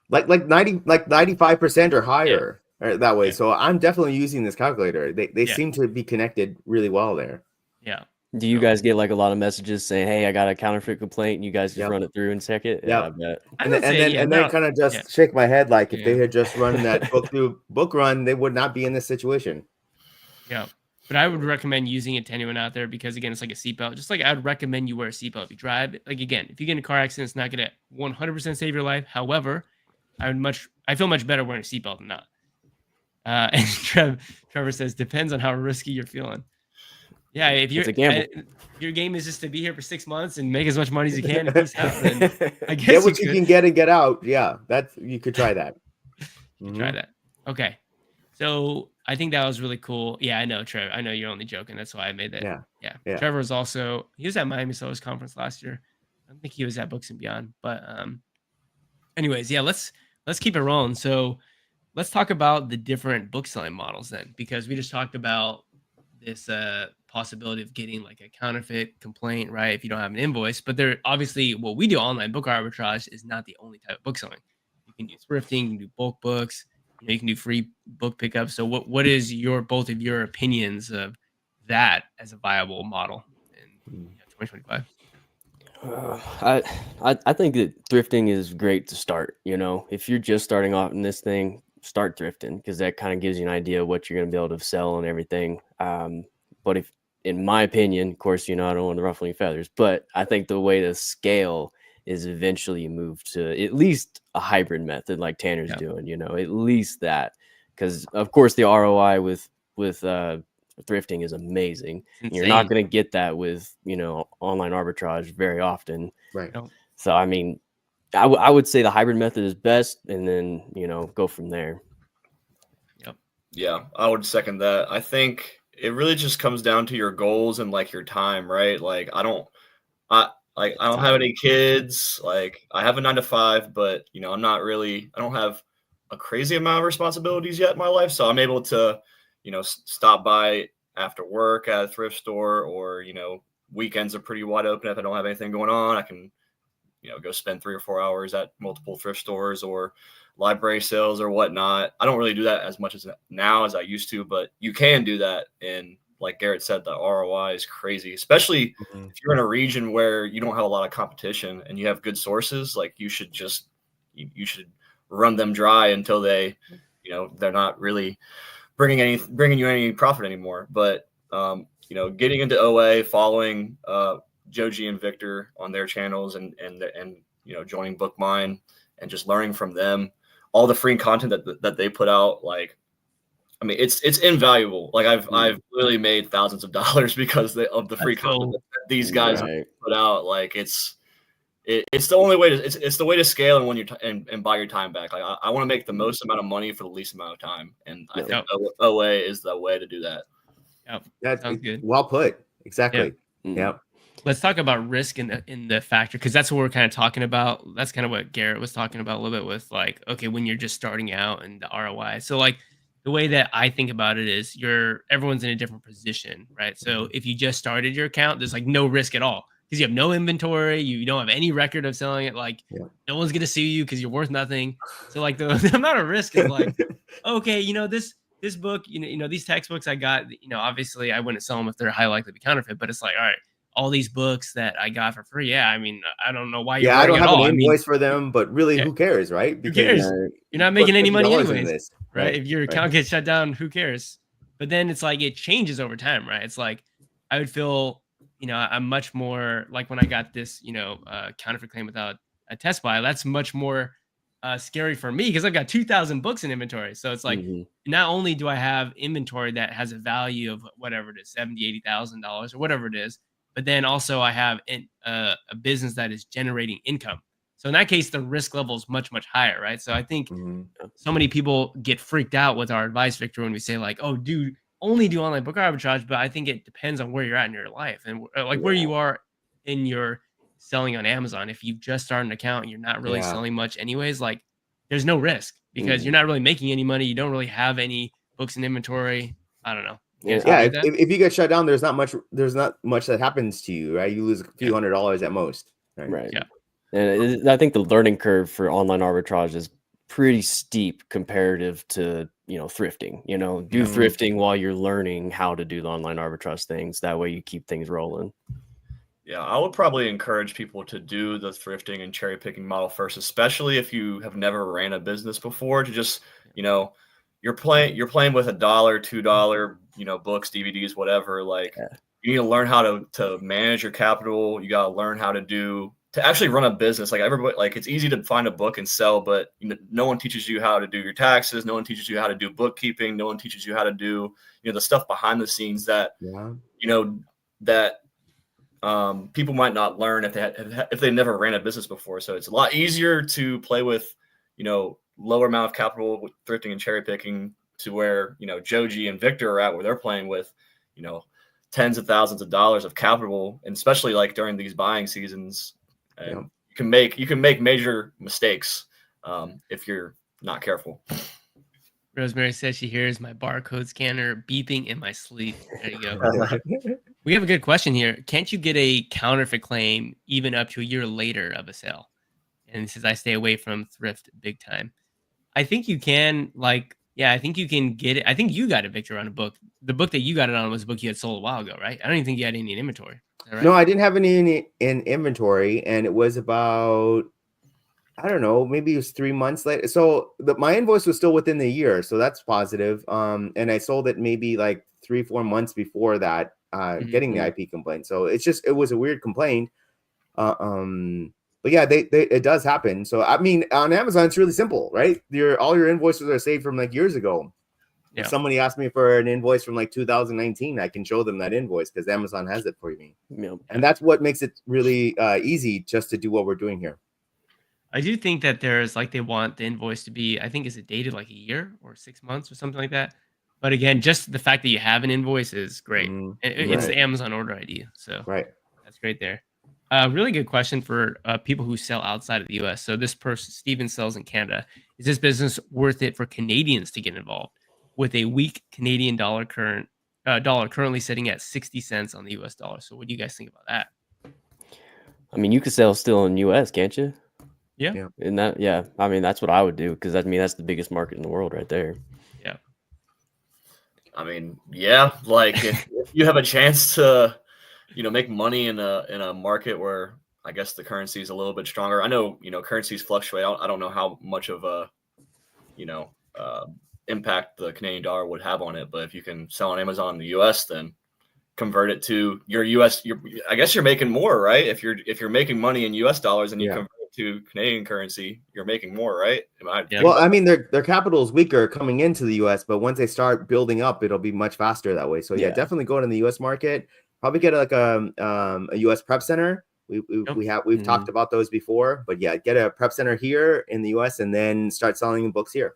Like 95% or higher. That way. So I'm definitely using this calculator. They seem to be connected really well there. Yeah. Do you guys get like a lot of messages saying, hey, I got a counterfeit complaint, and you guys just run it through and check it? Yeah, I bet. And then kind of just shake my head like if they had just run that book through Book Run, they would not be in this situation. Yeah. But I would recommend using it to anyone out there because, again, it's like a seatbelt. Just like I would recommend you wear a seatbelt if you drive. Like, again, if you get in a car accident, it's not going to 100% save your life. However, I feel much better wearing a seatbelt than not. And Trevor says, depends on how risky you're feeling. Yeah, if you're your game is just to be here for 6 months and make as much money as you can, then I guess get what you can get and get out. Yeah, you could try that. Try that. Okay, so I think that was really cool. Yeah, I know, Trevor. I know you're only joking. That's why I made that. Yeah. Trevor was he was at Miami Sellers Conference last year. I don't think he was at Books and Beyond. But anyways, yeah, let's keep it rolling. So let's talk about the different book selling models then, because we just talked about this possibility of getting like a counterfeit complaint, right? If you don't have an invoice, but there obviously what we do online book arbitrage is not the only type of book selling. You can do thrifting, you can do bulk books, you can do free book pickups. So what is both of your opinions of that as a viable model in 2025? I think that thrifting is great to start. If you're just starting off in this thing, start thrifting because that kind of gives you an idea of what you're going to be able to sell and everything. But if, in my opinion, of course, I don't want to ruffle any feathers, but I think the way to scale is eventually move to at least a hybrid method like Tanner's doing, at least that, because of course the ROI with thrifting is amazing. You're not going to get that with, online arbitrage very often. Right. So, I mean, I would say the hybrid method is best, and then go from there. Yeah, I would second that. I think it really just comes down to your goals and like your time, right? Like I don't have any kids. Like I have a 9 to 5, but I don't have a crazy amount of responsibilities yet in my life. So I'm able to, stop by after work at a thrift store, or, weekends are pretty wide open. If I don't have anything going on, I can, go spend 3 or 4 hours at multiple thrift stores or library sales or whatnot. I don't really do that as much as now as I used to, but you can do that. And like Garrett said, the ROI is crazy, especially if you're in a region where you don't have a lot of competition and you have good sources. Like you should run them dry until they're not really bringing you any profit anymore. But getting into OA, following Joji and Victor on their channels, and joining Book Mine and just learning from them, all the free content that they put out. Like, I mean, it's invaluable. Like I've really made thousands of dollars because of the free content that these guys put out. Like it's the only way to it's the way to scale and when and buy your time back. Like I want to make the most amount of money for the least amount of time, and I think OA is the way to do that. Yep. That's sounds good. Well put. Exactly. Yep. Let's talk about risk in the factor, because that's what we're kind of talking about. That's kind of what Garrett was talking about a little bit with, like, okay, when you're just starting out and the ROI. So like the way that I think about it is everyone's in a different position, right? So if you just started your account, there's like no risk at all because you have no inventory, you don't have any record of selling it. Like no one's gonna sue you because you're worth nothing. So like the amount of risk is like, okay, this book, these textbooks I got, obviously I wouldn't sell them if they're highly likely to be counterfeit, but it's like, all right, all these books that I got for free. Yeah. I mean, I don't know why you're I don't have an invoice for them, but really who cares, right? Because who cares? You're not making any money anyways, right? If your account gets shut down, who cares? But then it's like, it changes over time, right? It's like, I would feel, I'm much more like when I got this, counterfeit claim without a test buy, that's much more scary for me because I've got 2,000 books in inventory. So it's like, not only do I have inventory that has a value of whatever it is, $70,000, $80,000 or whatever it is, but then also I have a business that is generating income. So in that case, the risk level is much, much higher, right? So I think so many people get freaked out with our advice, Victor, when we say like, oh, dude, only do online book arbitrage. But I think it depends on where you're at in your life and where you are in your selling on Amazon. If you've just started an account and you're not really selling much anyways, like there's no risk because you're not really making any money. You don't really have any books in inventory. I don't know. If you get shut down, there's not much that happens to you, right? You lose a few $100s at most. Right. Yeah. And I think the learning curve for online arbitrage is pretty steep comparative to, thrifting. Do thrifting while you're learning how to do the online arbitrage things. That way you keep things rolling. Yeah, I would probably encourage people to do the thrifting and cherry picking model first, especially if you have never ran a business before, to just, you're playing with $1, $2, books, DVDs, whatever. Like you need to learn how to manage your capital. You got to learn how to actually run a business. Like everybody, like it's easy to find a book and sell, but no one teaches you how to do your taxes. No one teaches you how to do bookkeeping. No one teaches you how to do, the stuff behind the scenes that, that people might not learn if they never ran a business before. So it's a lot easier to play with, lower amount of capital with thrifting and cherry picking to where, Joji and Victor are at, where they're playing with, tens of thousands of dollars of capital, and especially like during these buying seasons, you can make major mistakes if you're not careful. Rosemary says she hears my barcode scanner beeping in my sleep. There you go. We have a good question here. Can't you get a counterfeit claim even up to a year later of a sale? And it says, I stay away from thrift big time. I think you can, I think you can get it. I think you got a Victor on a book. The book that you got it on was a book you had sold a while ago, right? I don't even think you had any in inventory. Right? No, I didn't have any in inventory. And it was about, I don't know, maybe it was 3 months later. So my invoice was still within the year. So that's positive. And I sold it maybe like 3-4 months before that, getting the IP complaint. So it was a weird complaint. But yeah, it does happen. So I mean, on Amazon, it's really simple, right? All your invoices are saved from like years ago. Yeah. If somebody asked me for an invoice from like 2019, I can show them that invoice because Amazon has it for me. Yeah. And that's what makes it really easy just to do what we're doing here. I do think that there's like they want the invoice to be, I think, is it dated like a year or 6 months or something like that. But again, just the fact that you have an invoice is great. It's Right. the Amazon order ID, so Right. that's great there. Really good question for people who sell outside of the U.S. So this person, Steven, sells in Canada. Is this business worth it for Canadians to get involved with a weak Canadian dollar currently sitting at 60 cents on the U.S. dollar? So what do you guys think about that? I mean, you could sell still in US, can't you? Yeah. Yeah. And that, yeah, I mean, that's what I would do, because I mean, that's the biggest market in the world right there. Yeah. I mean, yeah, like if you have a chance to, make money in a market where I guess the currency is a little bit stronger. I know, currencies fluctuate. I don't know how much of a, impact the Canadian dollar would have on it, but if you can sell on Amazon in the US, then convert it to your US, I guess you're making more, right? If you're making money in US dollars and you convert it to Canadian currency, you're making more, right? Well, I mean, their capital is weaker coming into the US, but once they start building up, it'll be much faster that way. So yeah, definitely go in the US market. Probably get like a US prep center. We've talked about those before, but yeah, get a prep center here in the US and then start selling books here.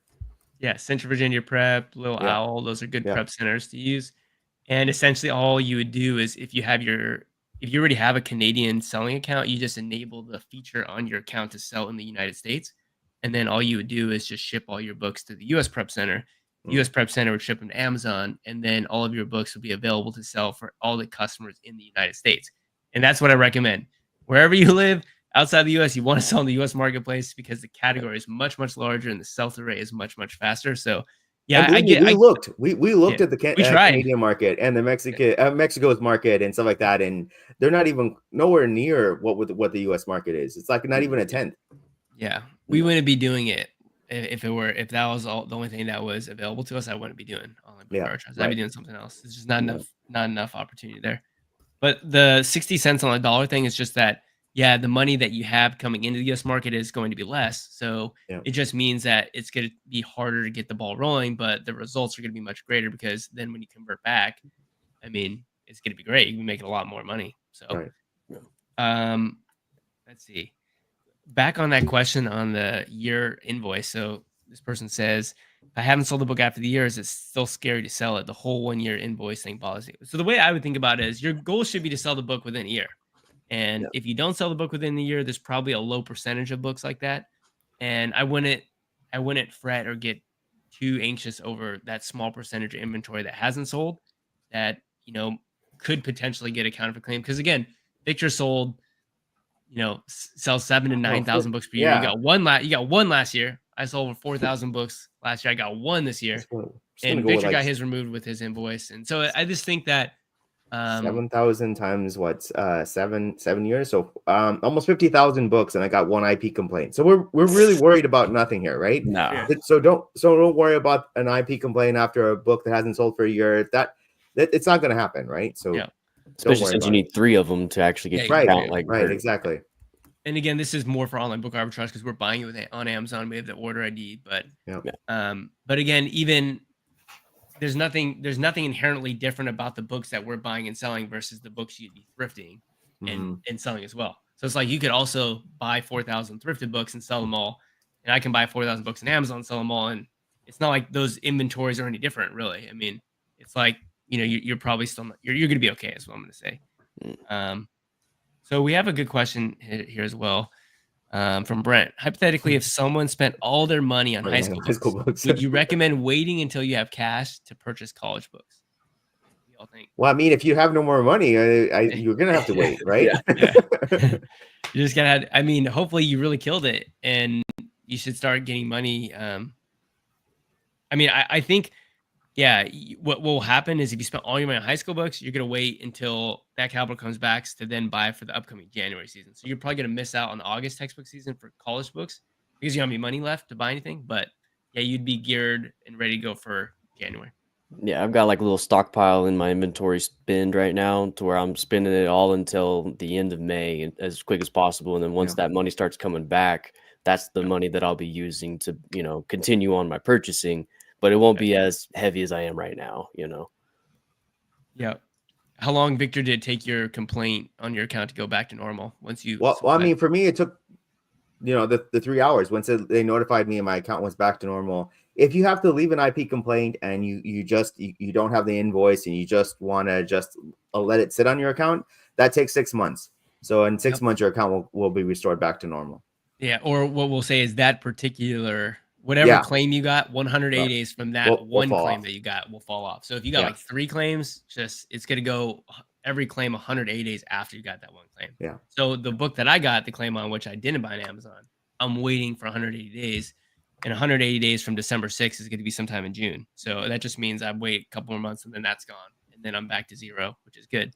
Yeah, Central Virginia Prep, Little Owl, those are good prep centers to use. And essentially all you would do is if you already have a Canadian selling account, you just enable the feature on your account to sell in the United States. And then all you would do is just ship all your books to the US Prep Center. The US Prep Center would ship them to Amazon, and then all of your books would be available to sell for all the customers in the United States. And that's what I recommend. Wherever you live, outside the US, you want to sell in the US marketplace because the category is much, much larger and the sell-through rate is much, much faster. So yeah, we looked at the Canadian market and the Mexico's market and stuff like that, and they're not even nowhere near what the US market is. It's like not even a tenth. Yeah, we wouldn't be doing it if that was the only thing that was available to us. I wouldn't be doing online book arbitrage. I'd be doing something else. It's just not enough opportunity there. But the 60 cents on the dollar thing is just that, yeah, the money that you have coming into the US market is going to be less. So it just means that it's going to be harder to get the ball rolling, but the results are going to be much greater because then when you convert back, I mean, it's going to be great. You can make a lot more money. So, let's see. Back on that question on the year invoice. So this person says, if I haven't sold the book after the year, is it still scary to sell it? The whole 1 year invoice thing policy. So the way I would think about it is your goal should be to sell the book within a year. And if you don't sell the book within the year, there's probably a low percentage of books like that. And I wouldn't fret or get too anxious over that small percentage of inventory that hasn't sold that, could potentially get a counterfeit claim. Because again, Victor sold, sells 7,000 to 9,000 books per year. You got one last year. I sold over 4,000 books last year. I got one this year. And Victor got his removed with his invoice. And so I just think that 7,000 times what? 7 years, so almost 50,000 books, and I got one IP complaint. So we're really worried about nothing here, right? No. So don't worry about an IP complaint after a book that hasn't sold for a year. That it's not going to happen, right? So especially since you need 3 of them to actually get your count. Right, exactly. And again, this is more for online book arbitrage because we're buying it on Amazon. We have the order ID, but again, even there's nothing inherently different about the books that we're buying and selling versus the books you'd be thrifting and selling as well. So it's like you could also buy 4,000 thrifted books and sell them all, and I can buy 4,000 books on Amazon and sell them all, and it's not like those inventories are any different, really. I mean, it's like you're probably still you're going to be okay, is what I'm going to say. So we have a good question here as well. From Brent. Hypothetically, if someone spent all their money on high school books, would you recommend waiting until you have cash to purchase college books? What do y'all think? Well, I mean, if you have no more money, you're gonna have to wait, right? You just gotta. I mean, hopefully you really killed it, and you should start getting money. I mean, I think, what will happen is if you spent all your money on high school books, you're gonna wait until that capital comes back to then buy for the upcoming January season. So you're probably gonna miss out on the August textbook season for college books because you don't have any money left to buy anything. But you'd be geared and ready to go for January. Yeah, I've got like a little stockpile in my inventory spend right now to where I'm spending it all until the end of May as quick as possible. And then once that money starts coming back, that's the money that I'll be using to, continue on my purchasing. But it won't be as heavy as I am right now, Yeah. How long, Victor, did it take your complaint on your account to go back to normal once you? Well, I mean, for me, it took the 3 hours once they notified me and my account was back to normal. If you have to leave an IP complaint and you don't have the invoice and you just want to just let it sit on your account, that takes 6 months. So in 6 months, your account will be restored back to normal. Yeah, or what we'll say is that particular whatever claim you got, 180 days from that one claim that you got will fall off. So if you got like 3 claims, it's gonna go every claim 180 days after you got that one claim. Yeah. So the book that I got the claim on, which I didn't buy on Amazon, I'm waiting for 180 days, and 180 days from December 6th is going to be sometime in June. So that just means I wait a couple more months and then that's gone, and then I'm back to 0, which is good.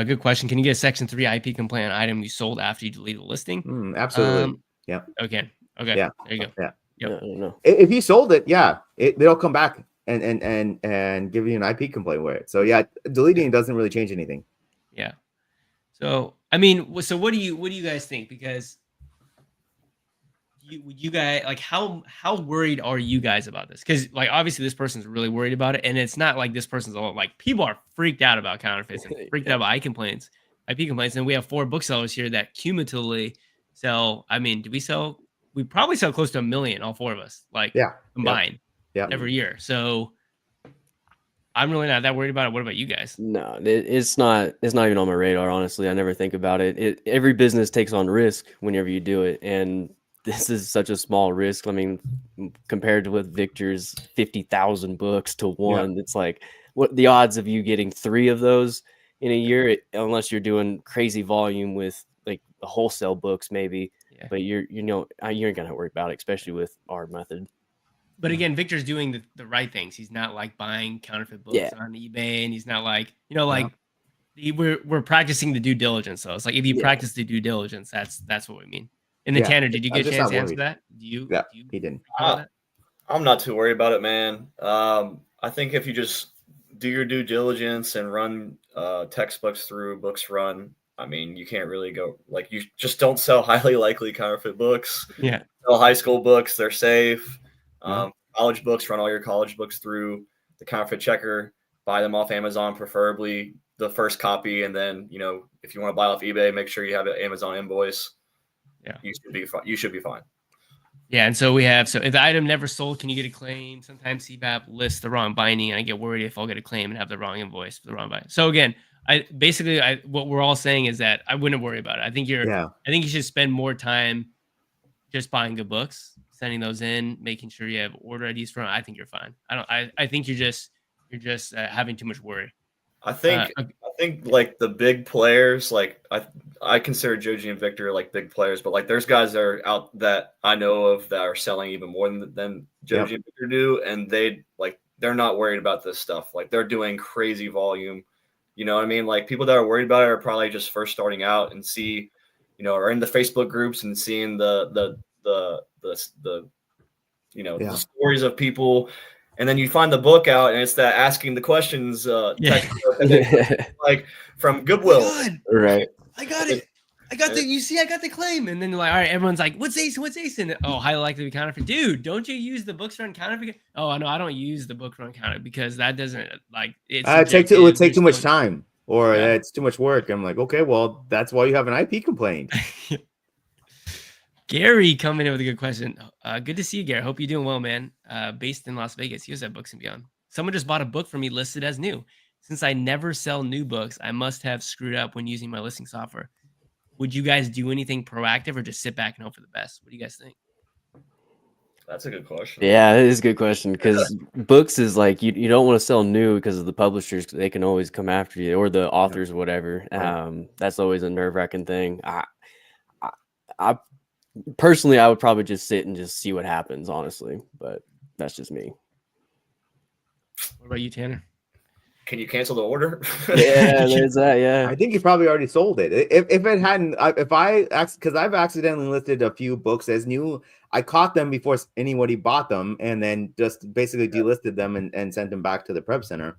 Good question. Can you get a Section 3 IP complaint on item you sold after you delete the listing? Absolutely. Yeah. Okay. Yeah. There you go. Yeah. Yep. No. If you sold it, they'll come back and give you an IP complaint with it. So yeah, deleting doesn't really change anything. Yeah. So I mean, so what do you guys think? Because you guys, like, how worried are you guys about this? Because like obviously this person's really worried about it, and it's not like this person's all like, people are freaked out about counterfeits and freaked out about IP complaints, and we have 4 booksellers here that cumulatively sell. I mean, we probably sell close to 1 million, all 4 of us, like combined every year. So I'm really not that worried about it. What about you guys? No, it's not even on my radar, honestly. I never think about it. Every business takes on risk whenever you do it, and this is such a small risk. I mean, compared to with Victor's 50,000 books to 1, it's like, what the odds of you getting 3 of those in a year, unless you're doing crazy volume with like the wholesale books, maybe. Yeah. But you ain't gonna worry about it, especially with our method. But again, Victor's doing the right things. He's not like buying counterfeit books on eBay, and he's not like, we're practicing the due diligence. So it's like, if you practice the due diligence, that's what we mean. And then Tanner, did you get a chance to answer that? He didn't. I'm not too worried about it, man. I think if you just do your due diligence and run textbooks through Books Run, I mean, you can't really go, like, you just don't sell highly likely counterfeit books. Yeah. Sell high school books, they're safe. College books, run all your college books through the counterfeit checker, buy them off Amazon, preferably the first copy. And then, if you want to buy off eBay, make sure you have an Amazon invoice. Yeah, you should be fine. Yeah, and so if the item never sold, can you get a claim? Sometimes CBAP lists the wrong binding, and I get worried if I'll get a claim and have the wrong invoice for the wrong binding. So again, what we're all saying is that I wouldn't worry about it. I think you should spend more time just buying good books, sending those in, making sure you have order IDs for them. I think you're fine. I think you're just having too much worry. I think like the big players, like I consider Joji and Victor like big players, but like there's guys that are out that I know of that are selling even more than Joji and Victor do, and they're not worried about this stuff. Like they're doing crazy volume. You know what I mean? Like people that are worried about it are probably just first starting out and are in the Facebook groups and seeing the stories of people. And then you find the book out, and it's that asking the questions, like from Goodwill. Oh, right? I got it. I got the claim, and then like, all right, everyone's like, "What's ACE? What's ACE?" And highly likely to be counterfeit. Dude, don't you use the Books Run counterfeit? Oh, no, I don't use the Books Run counterfeit because that doesn't like it would take too much time, or it's too much work. I'm like, okay, well, that's why you have an IP complaint. Gary coming in with a good question. Good to see you, Gary. Hope you're doing well, man. Based in Las Vegas. He was at Books and Beyond. Someone just bought a book from me listed as new. Since I never sell new books, I must have screwed up when using my listing software. Would you guys do anything proactive or just sit back and hope for the best? What do you guys think? That's a good question. Yeah, it is a good question because books is like you don't want to sell new because of the publishers. They can always come after you, or the authors or whatever. Right. That's always a nerve-wracking thing. I personally, I would probably just sit and just see what happens, honestly, but that's just me. What about you, Tanner? Can you cancel the order? Yeah, there's that. Yeah, I think you probably already sold it. If it hadn't, because I've accidentally listed a few books as new. I caught them before anybody bought them, and then just basically delisted them and sent them back to the prep center.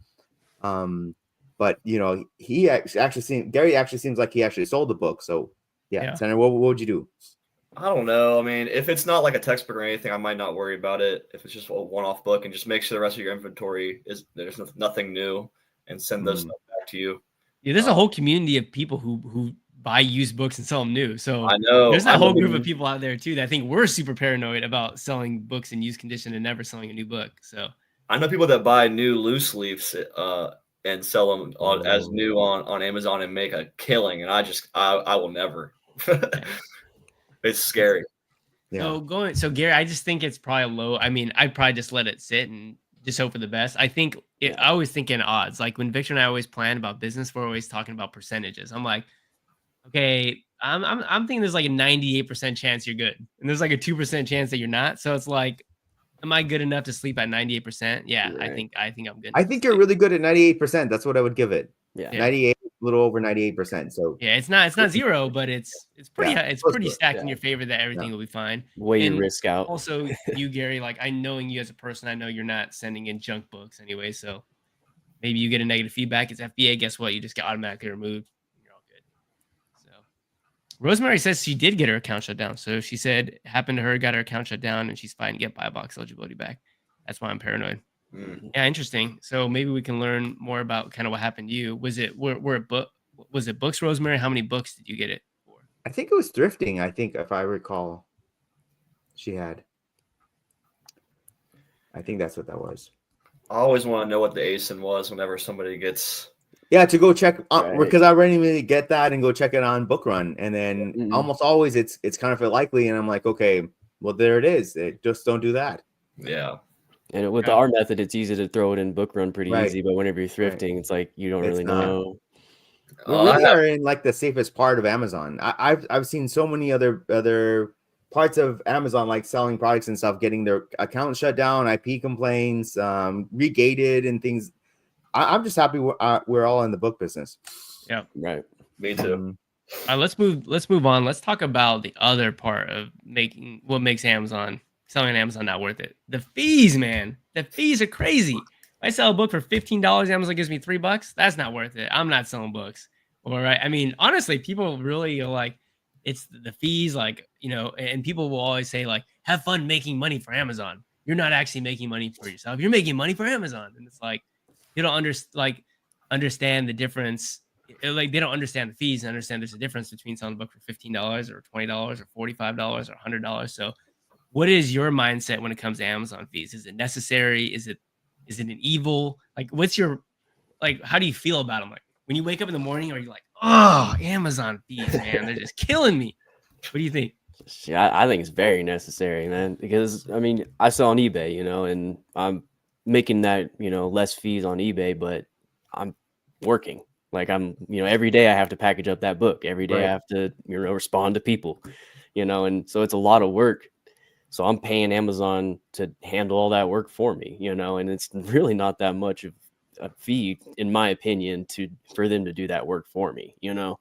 But he Gary actually seems like he actually sold the book. So yeah. Tanner, what would you do? I don't know. I mean, if it's not like a textbook or anything, I might not worry about it. If it's just a one-off book, and just make sure the rest of your inventory there's nothing new, and send those stuff back to you. Yeah, there's a whole community of people who buy used books and sell them new. So I know there's that I whole know group people- of people out there too that I think we're super paranoid about selling books in used condition and never selling a new book. So I know people that buy new loose leaves and sell them as Oh. new on Amazon and make a killing, and I will never. It's scary. Yeah. So Gary, I just think it's probably low. I mean, I'd probably just let it sit and just hope for the best. I think I always think in odds. Like when Victor and I always plan about business, we're always talking about percentages. I'm like, okay, I'm thinking there's like a 98% chance you're good, and there's like a 2% chance that you're not. So it's like, am I good enough to sleep at 98%? Yeah, Right. I think I'm good. I think you're really good at 98%. That's what I would give it. Yeah. 98, a little over 98%. So Yeah, it's not zero, but it's pretty Yeah, it's close pretty to it. stacked in Yeah. your favor that everything will be fine. Weigh your And risk out. Also, you Gary, like I knowing you as a person, I know you're not sending in junk books anyway. So maybe you get a negative feedback. It's FBA. Guess what? You just get automatically removed. You're all good. So Rosemary says she did get her account shut down. So she said it happened to her, got her account shut down, and she's fine to get buy box eligibility back. That's why I'm paranoid. Yeah, interesting. So maybe we can learn more about kind of what happened to you. Was it was it books, Rosemary? How many books did you get it for? I think it was thrifting. I think if I recall, she had. I think that's what that was. I always want to know what the ASIN was whenever somebody gets. Yeah, to go check Right. because I randomly get that and go check it on Book Run, and then almost always it's Counterfeit likely, and I'm like, okay, well there it is. Just don't do that. Yeah. And with Yeah. our method, it's easy to throw it in book run pretty Right. easy. But whenever you're thrifting, it's like you don't It's really not. know. We I really have- are in like the safest part of Amazon. I've seen so many other parts of Amazon, like selling products and stuff, getting their accounts shut down, IP complaints, regated and things. I'm just happy we're all in the book business. Yeah. Right. Me too. Mhm. Let's move on. Let's talk about the other part of making what makes selling on Amazon not worth it. The fees, man. The fees are crazy. If I sell a book for $15, Amazon gives me $3. That's not worth it. I'm not selling books. All right. I mean, honestly, people really are like, it's the fees, like, and people will always say, like, have fun making money for Amazon. You're not actually making money for yourself. You're making money for Amazon. And it's like, you don't understand the difference. Like they don't understand the fees and understand there's a difference between selling a book for $15 or $20 or $45 or $100. So what is your mindset when it comes to Amazon fees? Is it necessary? Is it an evil? Like what's your, like, how do you feel about them? Like when you wake up in the morning, are you like, oh, Amazon fees, man, they're just killing me. What do you think? Yeah, I think it's very necessary, man, because I mean, I sell on eBay, and I'm making that, less fees on eBay, but I'm working. Like I'm, every day I have to package up that book. Every day Right. I have to, respond to people, and so it's a lot of work. So I'm paying Amazon to handle all that work for me, and it's really not that much of a fee, in my opinion, for them to do that work for me, Yeah.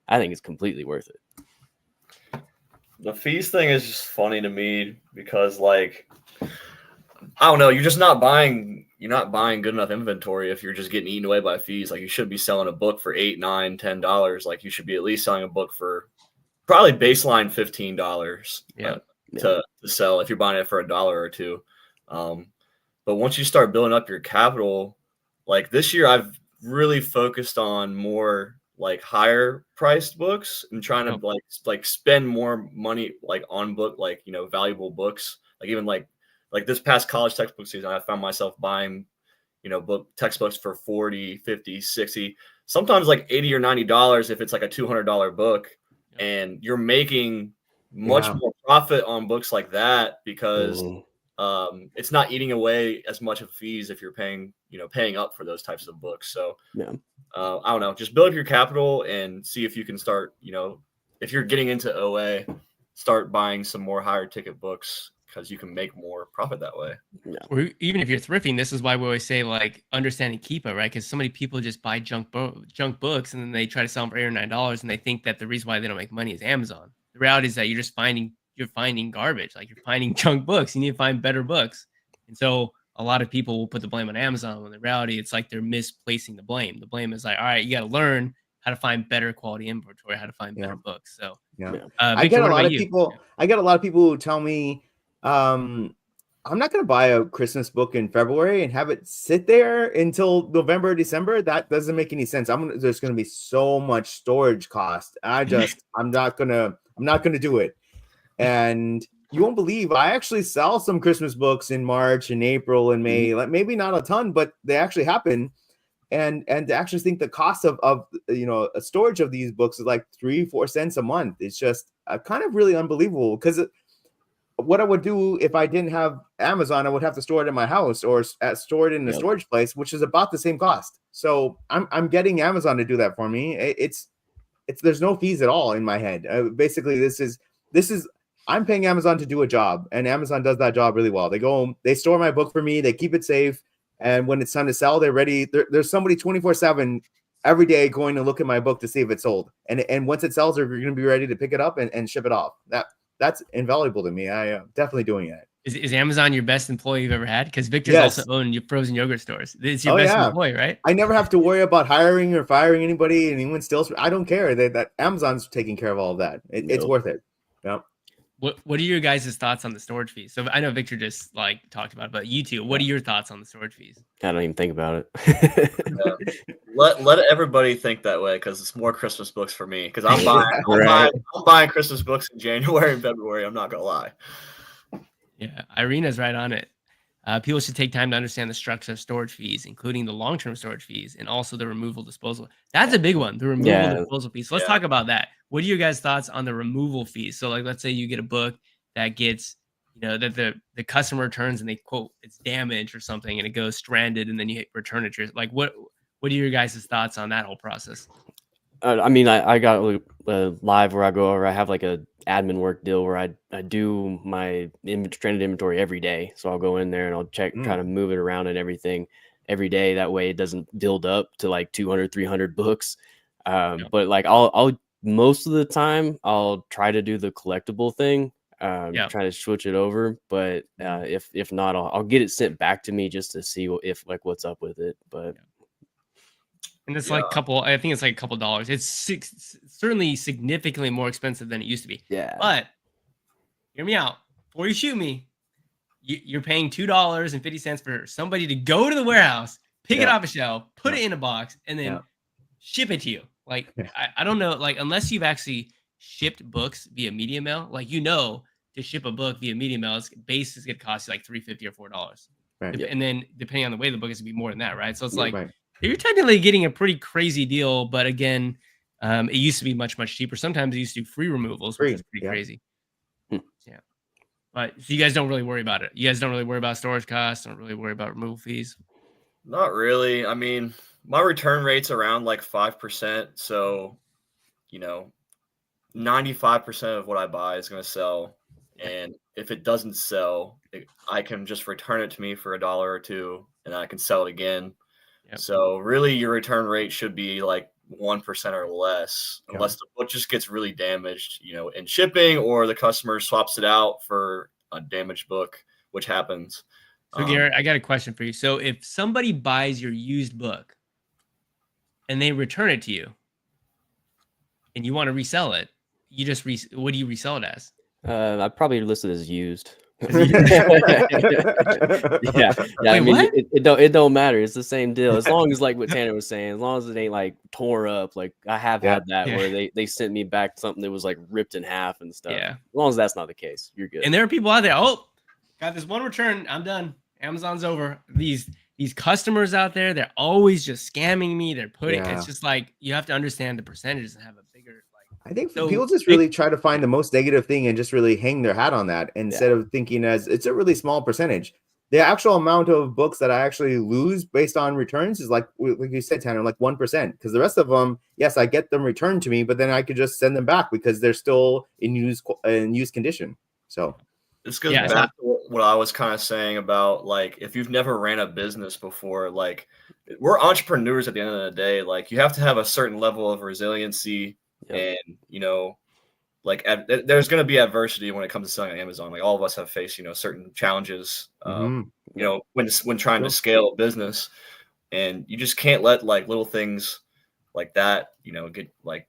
I think it's completely worth it. The fees thing is just funny to me because, like, I don't know, you're not buying good enough inventory if you're just getting eaten away by fees. Like you should be selling a book for $8, $9, $10. Like you should be at least selling a book for probably baseline $15 to sell if you're buying it for $1 or $2. But once you start building up your capital, like this year, I've really focused on more like higher priced books and trying to like spend more money like on book, like, valuable books. Like even like this past college textbook season, I found myself buying, book textbooks for $40, $50, $60, sometimes like $80 or $90 if it's like a $200 book. And you're making much more profit on books like that because it's not eating away as much of fees if you're paying up for those types of books. So I don't know, just build up your capital and see if you can start, if you're getting into OA, start buying some more higher ticket books because you can make more profit that way. Or even if you're thrifting, this is why we always say like understanding Keepa, right? Because so many people just buy junk books and then they try to sell them for $8 or $9 and they think that the reason why they don't make money is Amazon. The reality is that you're finding garbage, like you're finding junk books. You need to find better books. And so a lot of people will put the blame on Amazon when in reality it's like they're misplacing the blame. The blame is like, all right, you got to learn how to find better quality inventory, how to find better books. So I get a lot of people. I get a lot of people who tell me, I'm not going to buy a Christmas book in February and have it sit there until November, December. That doesn't make any sense. There's going to be so much storage cost. I'm not going to do it. And you won't believe, I actually sell some Christmas books in March and April and May, like maybe not a ton, but they actually happen. And to actually think the cost of a storage of these books is like 3-4 cents a month. It's just kind of really unbelievable, because what I would do if I didn't have Amazon, I would have to store it in my house or store it in a storage place, which is about the same cost. So I'm getting Amazon to do that for me. It's there's no fees at all in my head. Basically, this is I'm paying Amazon to do a job, and Amazon does that job really well. They go home, they store my book for me, they keep it safe, and when it's time to sell, they're ready. There's somebody 24/7 every day going to look at my book to see if it's sold. And once it sells, they're going to be ready to pick it up and ship it off. That's invaluable to me. I am definitely doing it. Is Amazon your best employee you've ever had? Because Victor's also owned your frozen yogurt stores. It's your best employee, right? I never have to worry about hiring or firing anybody. And anyone steals. I don't care. That Amazon's taking care of all of that. It's worth it. Yeah. What are your guys' thoughts on the storage fees? So I know Victor just like talked about it, but you two, what are your thoughts on the storage fees? I don't even think about it. Let everybody think that way, because it's more Christmas books for me. Because I'm buying Christmas books in January and February. I'm not gonna lie. Yeah, Irina's right on it. People should take time to understand the structure of storage fees, including the long-term storage fees and also the removal disposal. That's a big one, the removal disposal fees. So let's talk about that. What are your guys' thoughts on the removal fees? So like, let's say you get a book that gets, that the customer returns and they quote it's damaged or something, and it goes stranded, and then you return it. Like, what are your guys' thoughts on that whole process? I mean, I got live where I go over. I have like a admin work deal where I do my stranded inventory every day. So I'll go in there and I'll check, kind of move it around and everything every day. That way it doesn't build up to like 200, 300 books. But like I'll most of the time I'll try to do the collectible thing, try to switch it over. But if not, I'll get it sent back to me just to see if like what's up with it. But and it's like I think it's like a couple dollars. It's certainly significantly more expensive than it used to be. Yeah. But hear me out. Before you shoot me, you're paying $2.50 for somebody to go to the warehouse, pick it off a shelf, put it in a box, and then ship it to you. Like, I don't know, like, unless you've actually shipped books via media mail, like, to ship a book via media mail, base is going to cost you like $3.50 or $4. Right. And then depending on the way the book is going to be more than that, right? So it's you're technically getting a pretty crazy deal, but again, it used to be much, much cheaper. Sometimes it used to do free removals, which is pretty crazy. Yeah. But so you guys don't really worry about it. You guys don't really worry about storage costs, don't really worry about removal fees. Not really. I mean, my return rate's around like 5%. So, 95% of what I buy is going to sell. And if it doesn't sell, I can just return it to me for $1 or $2, and I can sell it again. Yep. So really your return rate should be like 1% or less, unless the book just gets really damaged, in shipping, or the customer swaps it out for a damaged book, which happens. So Garrett, I got a question for you. So if somebody buys your used book and they return it to you and you want to resell it, you just what do you resell it as? I'd probably list it as used. Wait, I mean, it don't matter. It's the same deal. As long as, like what Tanner was saying, as long as it ain't like tore up. Like I have had that where they sent me back something that was like ripped in half and stuff. Yeah. As long as that's not the case, you're good. And there are people out there, got this one return, I'm done. Amazon's over. These customers out there, they're always just scamming me. They're putting it's just like, you have to understand the percentages and have a bigger I think people just really try to find the most negative thing and just really hang their hat on that instead of thinking as it's a really small percentage. The actual amount of books that I actually lose based on returns is like you said, Tanner, like 1%. Because the rest of them, yes, I get them returned to me, but then I could just send them back because they're still in use condition. So this goes back to what I was kind of saying about, like, if you've never ran a business before, like, we're entrepreneurs at the end of the day. Like, you have to have a certain level of resiliency. And there's going to be adversity when it comes to selling on Amazon. Like, all of us have faced certain challenges when trying to scale a business, and you just can't let like little things like that get like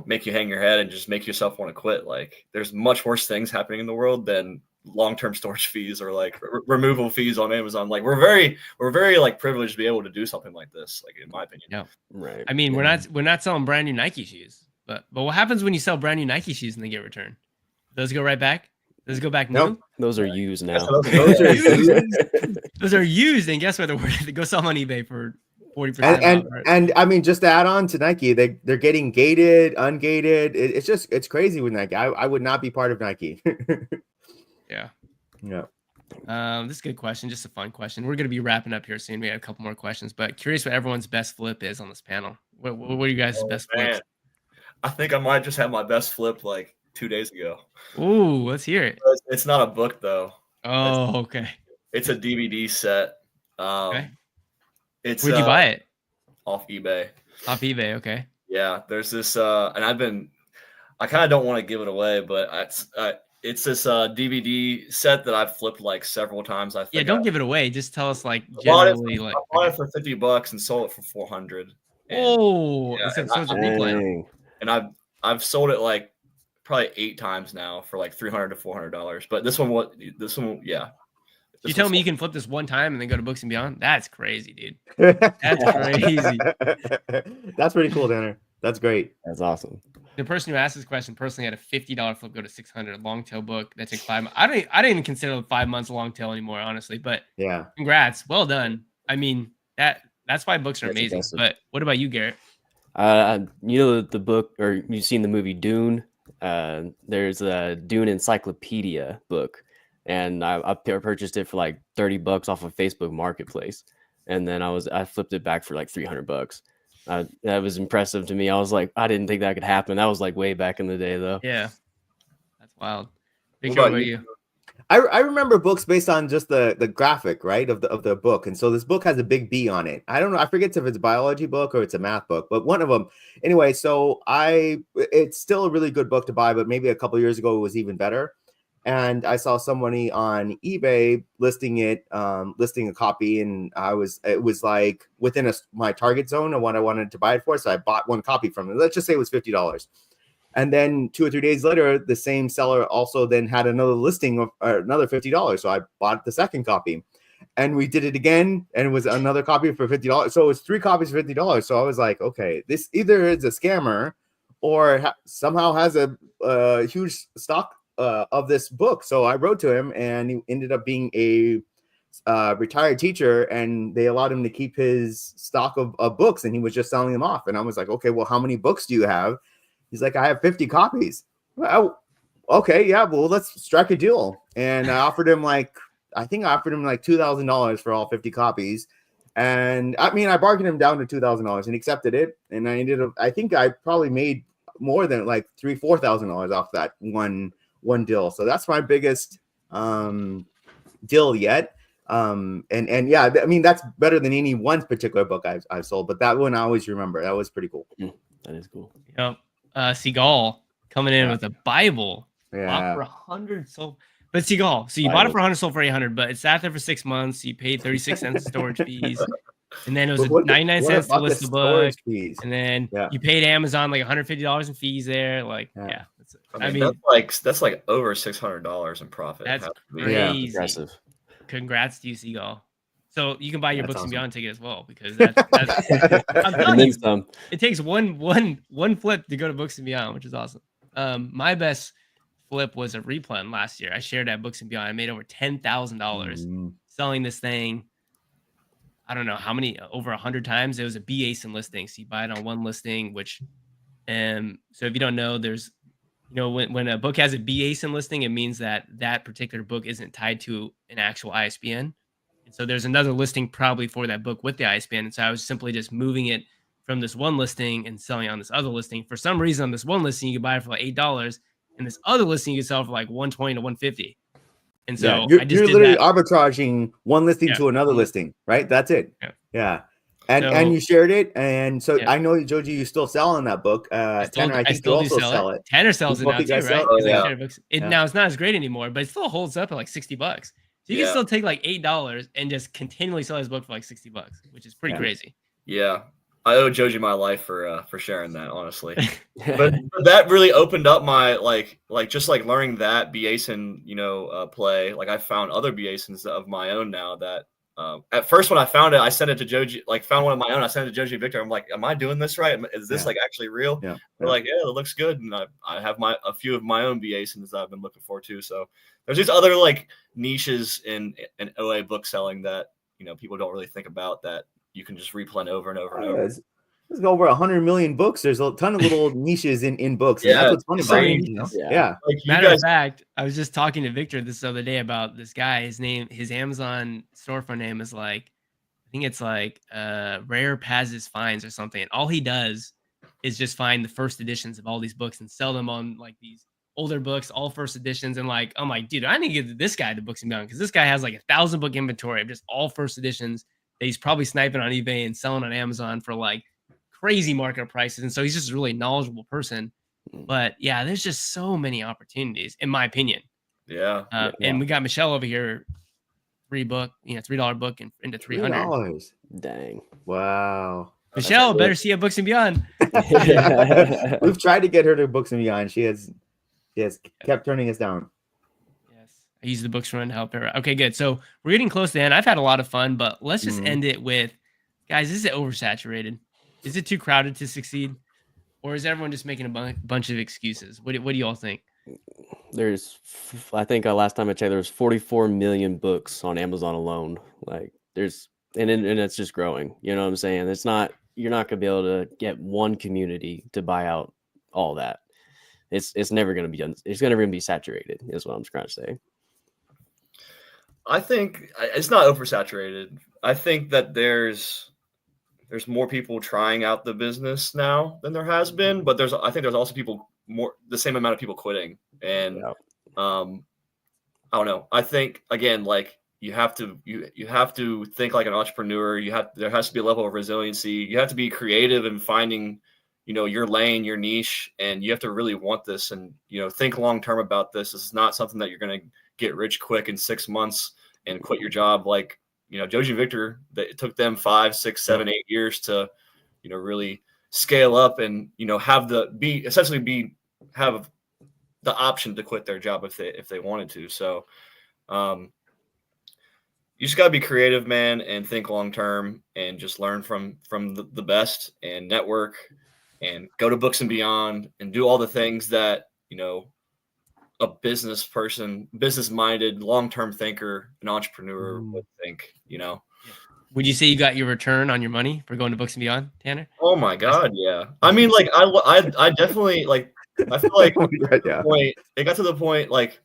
make you hang your head and just make yourself want to quit. Like, there's much worse things happening in the world than long-term storage fees or like removal fees on Amazon. Like we're very like privileged to be able to do something like this, like in my opinion. Yeah. Right. I mean, we're not selling brand new Nike shoes, but what happens when you sell brand new Nike shoes and they get returned? Does it go right back? Does it go back new? Nope. Those are used now. Those are used. Those are used, and guess what? They go sell them on eBay for 40%. And I mean, just to add on to Nike, they're getting gated, ungated. It's crazy with Nike. I would not be part of Nike. Yeah. Yeah. This is a good question. Just a fun question. We're going to be wrapping up here soon. We have a couple more questions, but curious what everyone's best flip is on this panel. What are you guys' best flips? I think I might just have my best flip like 2 days ago. Ooh, let's hear it. It's not a book though. Oh, okay. It's a DVD set. Okay. It's Where'd you buy it? Off eBay. Off eBay. Okay. Yeah, there's this, and I kind of don't want to give it away, but it's this DVD set that I've flipped like several times. I think. Yeah, don't give it away. Just tell us like generally. like. I bought it for $50 and sold it for $400. Oh, yeah, this episode's a replay. And I've sold it like probably 8 times now for like $300 to $400. But this one, yeah. You tell me you can flip this one time and then go to Books and Beyond? That's crazy, dude. That's crazy. That's pretty cool, Tanner. That's great. That's awesome. The person who asked this question personally had a $50 flip go to $600 long tail book that took 5 months. I don't even consider 5 months a long tail anymore, honestly. But yeah, congrats, well done. I mean that's why books are amazing. Impressive. But what about you, Garrett? You know the book, or you've seen the movie Dune? There's a Dune encyclopedia book. And I purchased it for like $30 off of Facebook Marketplace, and then I flipped it back for like $300. That was impressive to me. I was like, I didn't think that could happen. That was like way back in the day, though. Yeah, that's wild. What about you? I remember books based on just the graphic, right, of the book, and so this book has a big B on it. I don't know. I forget if it's a biology book or it's a math book, but one of them. Anyway, so it's still a really good book to buy, but maybe a couple years ago it was even better. And I saw somebody on eBay listing a copy, and it was like within my target zone of what I wanted to buy it for. So I bought one copy from it. Let's just say it was $50. And then 2 or 3 days later, the same seller also then had another listing of another $50. So I bought the second copy, and we did it again, and it was another copy for $50. So it was 3 copies for $50. So I was like, okay, this either is a scammer or somehow has a huge stock of this book. So I wrote to him, and he ended up being a retired teacher, and they allowed him to keep his stock of books, and he was just selling them off. And I was like, okay, well, how many books do you have? He's like, I have 50 copies. Well, okay, yeah, well, let's strike a deal. And I offered him like $2,000 for all 50 copies. And I mean, I bargained him down to $2,000, and he accepted it. And I think I probably made more than like $3,000-$4,000 off that one deal. So that's my biggest deal yet. And yeah, I mean, that's better than any one particular book I've sold, but that one I always remember. That was pretty cool. That is cool. Yep. Seagal coming in with a Bible. Yeah. Bought for 100 sold. But Seagal, so you bought it for 100, sold for 800, but it sat there for 6 months. You paid 36 cents in storage fees. And then it was 99 cents to list the book. Fees? And then you paid Amazon like $150 in fees there. Like, yeah. I mean that's like over $600 in profit. That's crazy. Impressive. Congrats to you, Seagal. So you can buy your Books and Beyond ticket as well, because that's I'm telling you, it takes one flip to go to Books and Beyond, which is awesome. My best flip was a replan last year. I shared at Books and Beyond. I made over $10,000 selling this thing. I don't know how many, over 100 times. It was a BASIN listing. So you buy it on one listing, which, so if you don't know, there's, when a book has a BASIN listing, it means that particular book isn't tied to an actual ISBN. And so there's another listing probably for that book with the ISBN. And so I was simply just moving it from this one listing and selling on this other listing. For some reason, on this one listing, you could buy it for like $8. And this other listing, you could sell for like $120 to $150. And so you're literally arbitraging one listing to another listing, right? That's it. Yeah. And you shared it. And so I know, Joji, you still selling that book. Tanner, I think you also sell it. Tanner sells it now too, right? Oh, yeah. Now it's not as great anymore, but it still holds up at like $60. So you can still take like $8 and just continually sell his book for like $60, which is pretty crazy. Yeah. I owe Joji my life for sharing that, honestly. but that really opened up my like just like learning that BASIN, play. Like I found other BASINs of my own now that at first when I found it, I sent it to Joji, like found one of my own. I sent it to Joji and Victor. I'm like, am I doing this right? Is this like actually real? Yeah. They're like, yeah, it looks good. And I have a few of my own BASINs that I've been looking for too. So there's these other like niches in OA book selling that, people don't really think about that you can just replay over and over and over. There's over 100 million books. There's a ton of little niches in books. And that's what's funny about it. Yeah. Like matter of fact, I was just talking to Victor this other day about this guy. His Amazon storefront name is like, I think it's like Rare Paz's Finds or something. And all he does is just find the first editions of all these books and sell them on like these older books, all first editions. And like, I'm like, dude, I need to get this guy the Books and Beyond because this guy has like 1,000 book inventory of just all first editions that he's probably sniping on eBay and selling on Amazon for like crazy market prices. And so he's just a really knowledgeable person. But yeah, there's just so many opportunities, in my opinion. Yeah. And we got Michelle over here, $3 book and into $300. Dang. Wow. Michelle, better see at Books and Beyond. We've tried to get her to Books and Beyond. She has kept turning us down. Yes. I use the books run to help her. Okay, good. So we're getting close to the end. I've had a lot of fun, but let's just end it with, guys, is it oversaturated? Is it too crowded to succeed? Or is everyone just making a bunch of excuses? What do you all think? I think last time I checked, there was 44 million books on Amazon alone. Like and it's just growing. You know what I'm saying? You're not going to be able to get one community to buy out all that. It's never going to be, it's going to be saturated is what I'm trying to say. I think it's not oversaturated. I think that there's more people trying out the business now than there has been, but I think there's also the same amount of people quitting. And I don't know. I think again, like you have to think like an entrepreneur. There has to be a level of resiliency. You have to be creative in finding, your lane, your niche, and you have to really want this and, think long-term about this. This is not something that you're going to get rich quick in 6 months and quit your job. Like, Joji and Victor, it took them 5, 6, 7, 8 years to, really scale up and, have the option to quit their job if they wanted to. So, you just got to be creative, man, and think long-term and just learn from the best and network and go to Books and Beyond and do all the things that, a business-minded, long-term thinker, an entrepreneur would think, Would you say you got your return on your money for going to Books and Beyond, Tanner? Oh my God, yeah. I mean, like I definitely like. I feel like it got to the point like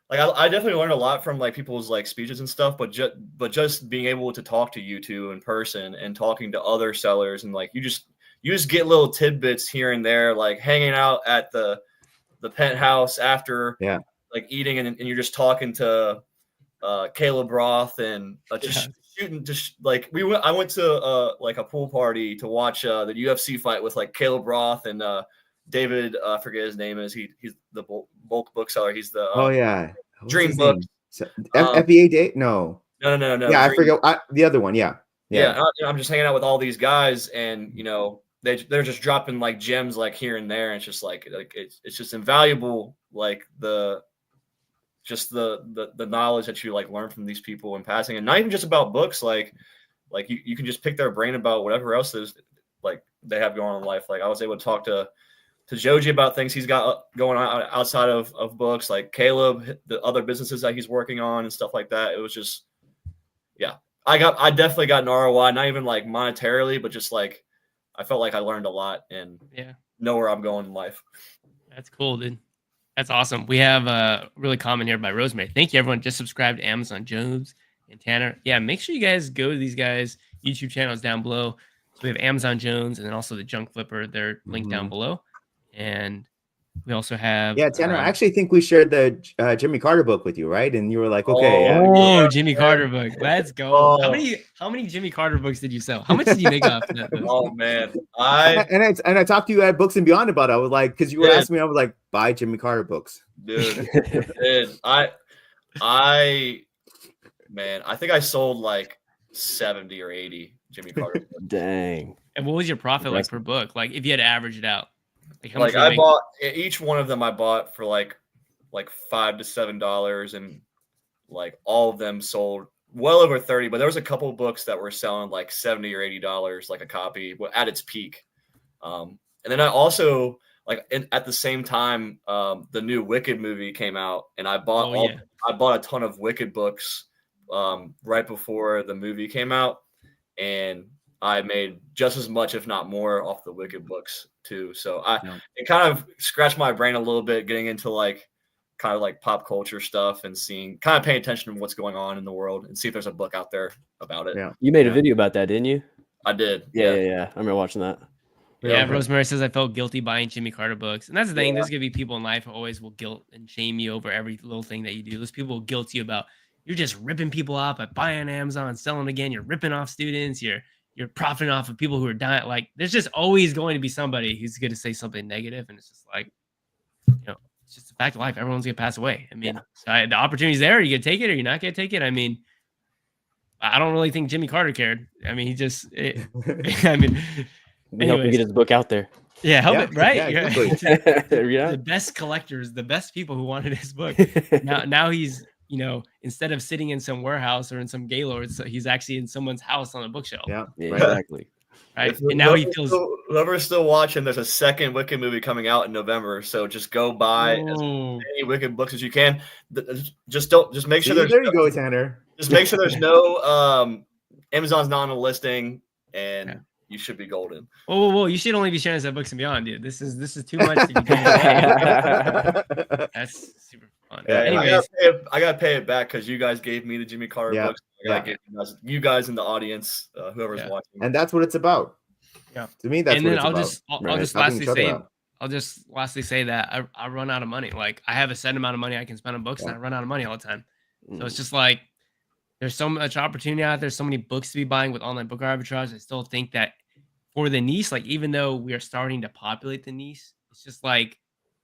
I definitely learned a lot from like people's like speeches and stuff, but just being able to talk to you two in person and talking to other sellers and like you just get little tidbits here and there, like hanging out at the penthouse after like eating and you're just talking to Caleb Roth and just shooting like I went to like a pool party to watch the UFC fight with like Caleb Roth and David I forget his name is he's the bulk bookseller. He's the Dream Books. FBA date? No. Yeah, Dream. I forget the other one. Yeah. I'm just hanging out with all these guys and they're just dropping like gems like here and there and it's just like it's just invaluable like the knowledge that you like learn from these people in passing and not even just about books like you can just pick their brain about whatever else is like they have going on in life. Like I was able to talk to Joji about things he's got going on outside of books, like Caleb, the other businesses that he's working on and stuff like that. It was just, I definitely got an ROI, not even like monetarily, but just like, I felt like I learned a lot and know where I'm going in life. That's cool, dude. That's awesome. We have a really comment here by Rosemary. Thank you, everyone. Just subscribe to Amazon Jones and Tanner. Yeah, make sure you guys go to these guys' YouTube channels down below. So we have Amazon Jones and then also the Junk Flipper. They're linked down below. And we also have Tanner, I actually think we shared the Jimmy Carter book with you, right? And you were like, okay. Jimmy Carter book. Let's go. How many Jimmy Carter books did you sell? How much did you make off that? Oh man. I talked to you at Books and Beyond about it. I was like, because you were asking me, I was like, buy Jimmy Carter books. Dude. I think I sold like 70 or 80 Jimmy Carter books. Dang. And what was your profit like per book? Like if you had to average it out, like how much? Like I bought each one of them. I bought for like $5 to $7, and like all of them sold well over 30. But there was a couple of books that were selling like $70 or $80 like a copy at its peak. And then I also at the same time, the new Wicked movie came out, and I bought I bought a ton of Wicked books right before the movie came out, and I made just as much, if not more, off the Wicked books too. So it kind of scratched my brain a little bit, getting into kind of like pop culture stuff and kind of paying attention to what's going on in the world and see if there's a book out there about it. Yeah. You made a video about that, didn't you? I did. Yeah. I remember watching that. Yeah, Rosemary says I felt guilty buying Jimmy Carter books. And that's the thing. There's going to be people in life who always will guilt and shame you over every little thing that you do. Those people will guilt you about you're just ripping people off by buying on Amazon, selling again. You're ripping off students. You're profiting off of people who are dying. Like there's just always going to be somebody who's going to say something negative. And it's just like, it's just a fact of life. Everyone's going to pass away. I mean, so the opportunity's there. Are you going to take it or you're not going to take it? I mean, I don't really think Jimmy Carter cared. I mean, he just, I mean, we help him get his book out there. Yeah, help it, right? Yeah, The best collectors, the best people who wanted his book. Now he's, instead of sitting in some warehouse or in some Gaylord, so he's actually in someone's house on a bookshelf. Yeah, exactly. Right. And now he feels. Whoever's still watching, there's a second Wicked movie coming out in November. So just go buy as many Wicked books as you can. Just make sure there's. There you go, Tanner. Just make sure there's no Amazon's not on a listing, and you should be golden. Whoa! You should only be sharing this at Books and Beyond, dude. This is too much to be doing today. That's super fun. Yeah, anyways, I gotta pay it back because you guys gave me the Jimmy Carter books. I gotta give you guys in the audience, whoever's watching, and that's what it's about. Yeah, to me, that's and what then it's about. I'll just lastly say that I run out of money. Like I have a set amount of money I can spend on books, and I run out of money all the time. So it's just like there's so much opportunity out there, so many books to be buying with online book arbitrage. I still think that for the niche, like even though we are starting to populate the niche, it's just like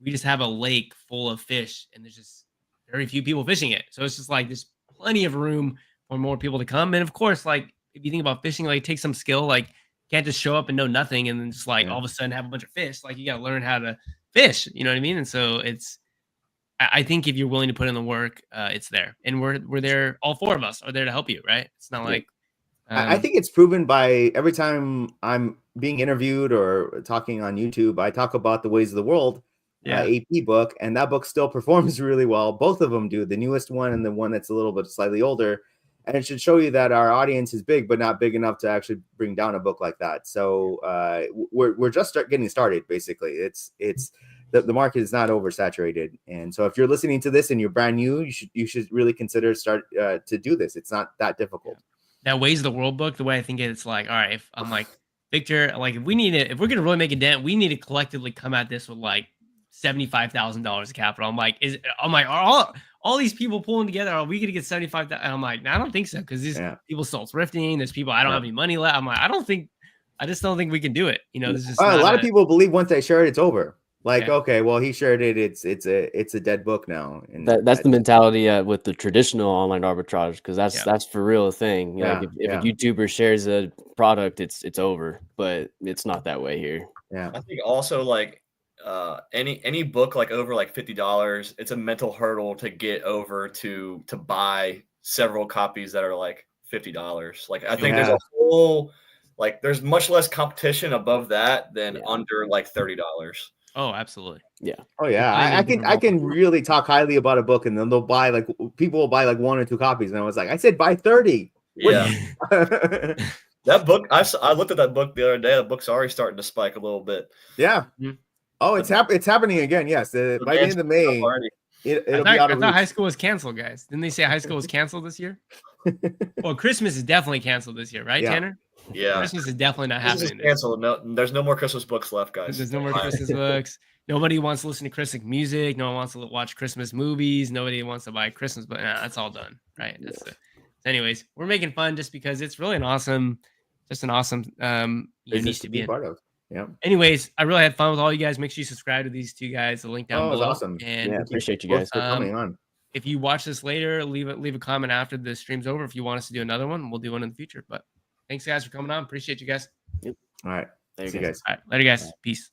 we just have a lake full of fish, and there's just very few people fishing it. So it's just like there's plenty of room for more people to come. And of course, like if you think about fishing, like it takes some skill. Like you can't just show up and know nothing and then just like all of a sudden have a bunch of fish. Like you got to learn how to fish. You know what I mean? And so I think if you're willing to put in the work, it's there. And we're there. All four of us are there to help you, right? It's not like I think it's proven by every time I'm being interviewed or talking on YouTube, I talk about the Ways of the World AP book, and that book still performs really well. Both of them do, the newest one and the one that's a little bit slightly older. And it should show you that our audience is big, but not big enough to actually bring down a book like that. So we're just getting started. Basically, it's the market is not oversaturated. And so if you're listening to this and you're brand new, you should really consider to do this. It's not that difficult. That Ways of the World book, the way I think it's like, all right, if I'm like Victor, like if we're gonna really make a dent, we need to collectively come at this with like $75,000 of capital. I'm like, are all these people pulling together? Are we gonna get 75,000? And I'm like, no, I don't think so, because these people still thrifting. There's people I don't have any money left. I'm like, I just don't think we can do it. This is a lot of people believe once they share it, it's over. Like, okay, well, he shared it. It's a dead book now. And that's the mentality with the traditional online arbitrage, because that's for real a thing. Like if a YouTuber shares a product, it's over. But it's not that way here. Yeah, I think also like any book like over like $50, it's a mental hurdle to get over to buy several copies that are like $50. Like I think there's a whole there's much less competition above that than under like $30. Oh, absolutely. Yeah. Oh, yeah. I can really talk highly about a book, and then people will buy like 1 or 2 copies, and I was like, I said buy 30. Yeah. That book, I looked at that book the other day. The book's already starting to spike a little bit. Yeah. Oh, it's happening again. Yes. By the end of May, it'll be out of reach. I thought high school was canceled, guys. Didn't they say high school was canceled this year? Well, Christmas is definitely canceled this year, right, Tanner? Yeah, Christmas is definitely not happening. Canceled. No, there's no more Christmas books left, guys. There's no more Christmas books. Nobody wants to listen to Christmas music. No one wants to watch Christmas movies. Nobody wants to buy Christmas, but that's all done, right? Anyways, we're making fun just because it's really an awesome niche to be in. Part of. Yeah. Anyways, I really had fun with all you guys. Make sure you subscribe to these two guys. The link down below. Awesome. And appreciate you guys for coming on. if you watch this later, leave a comment after the stream's over. If you want us to do another one, we'll do one in the future. But thanks guys for coming on. Appreciate you guys. All right. There you See you go. guys. All right, later guys. Peace.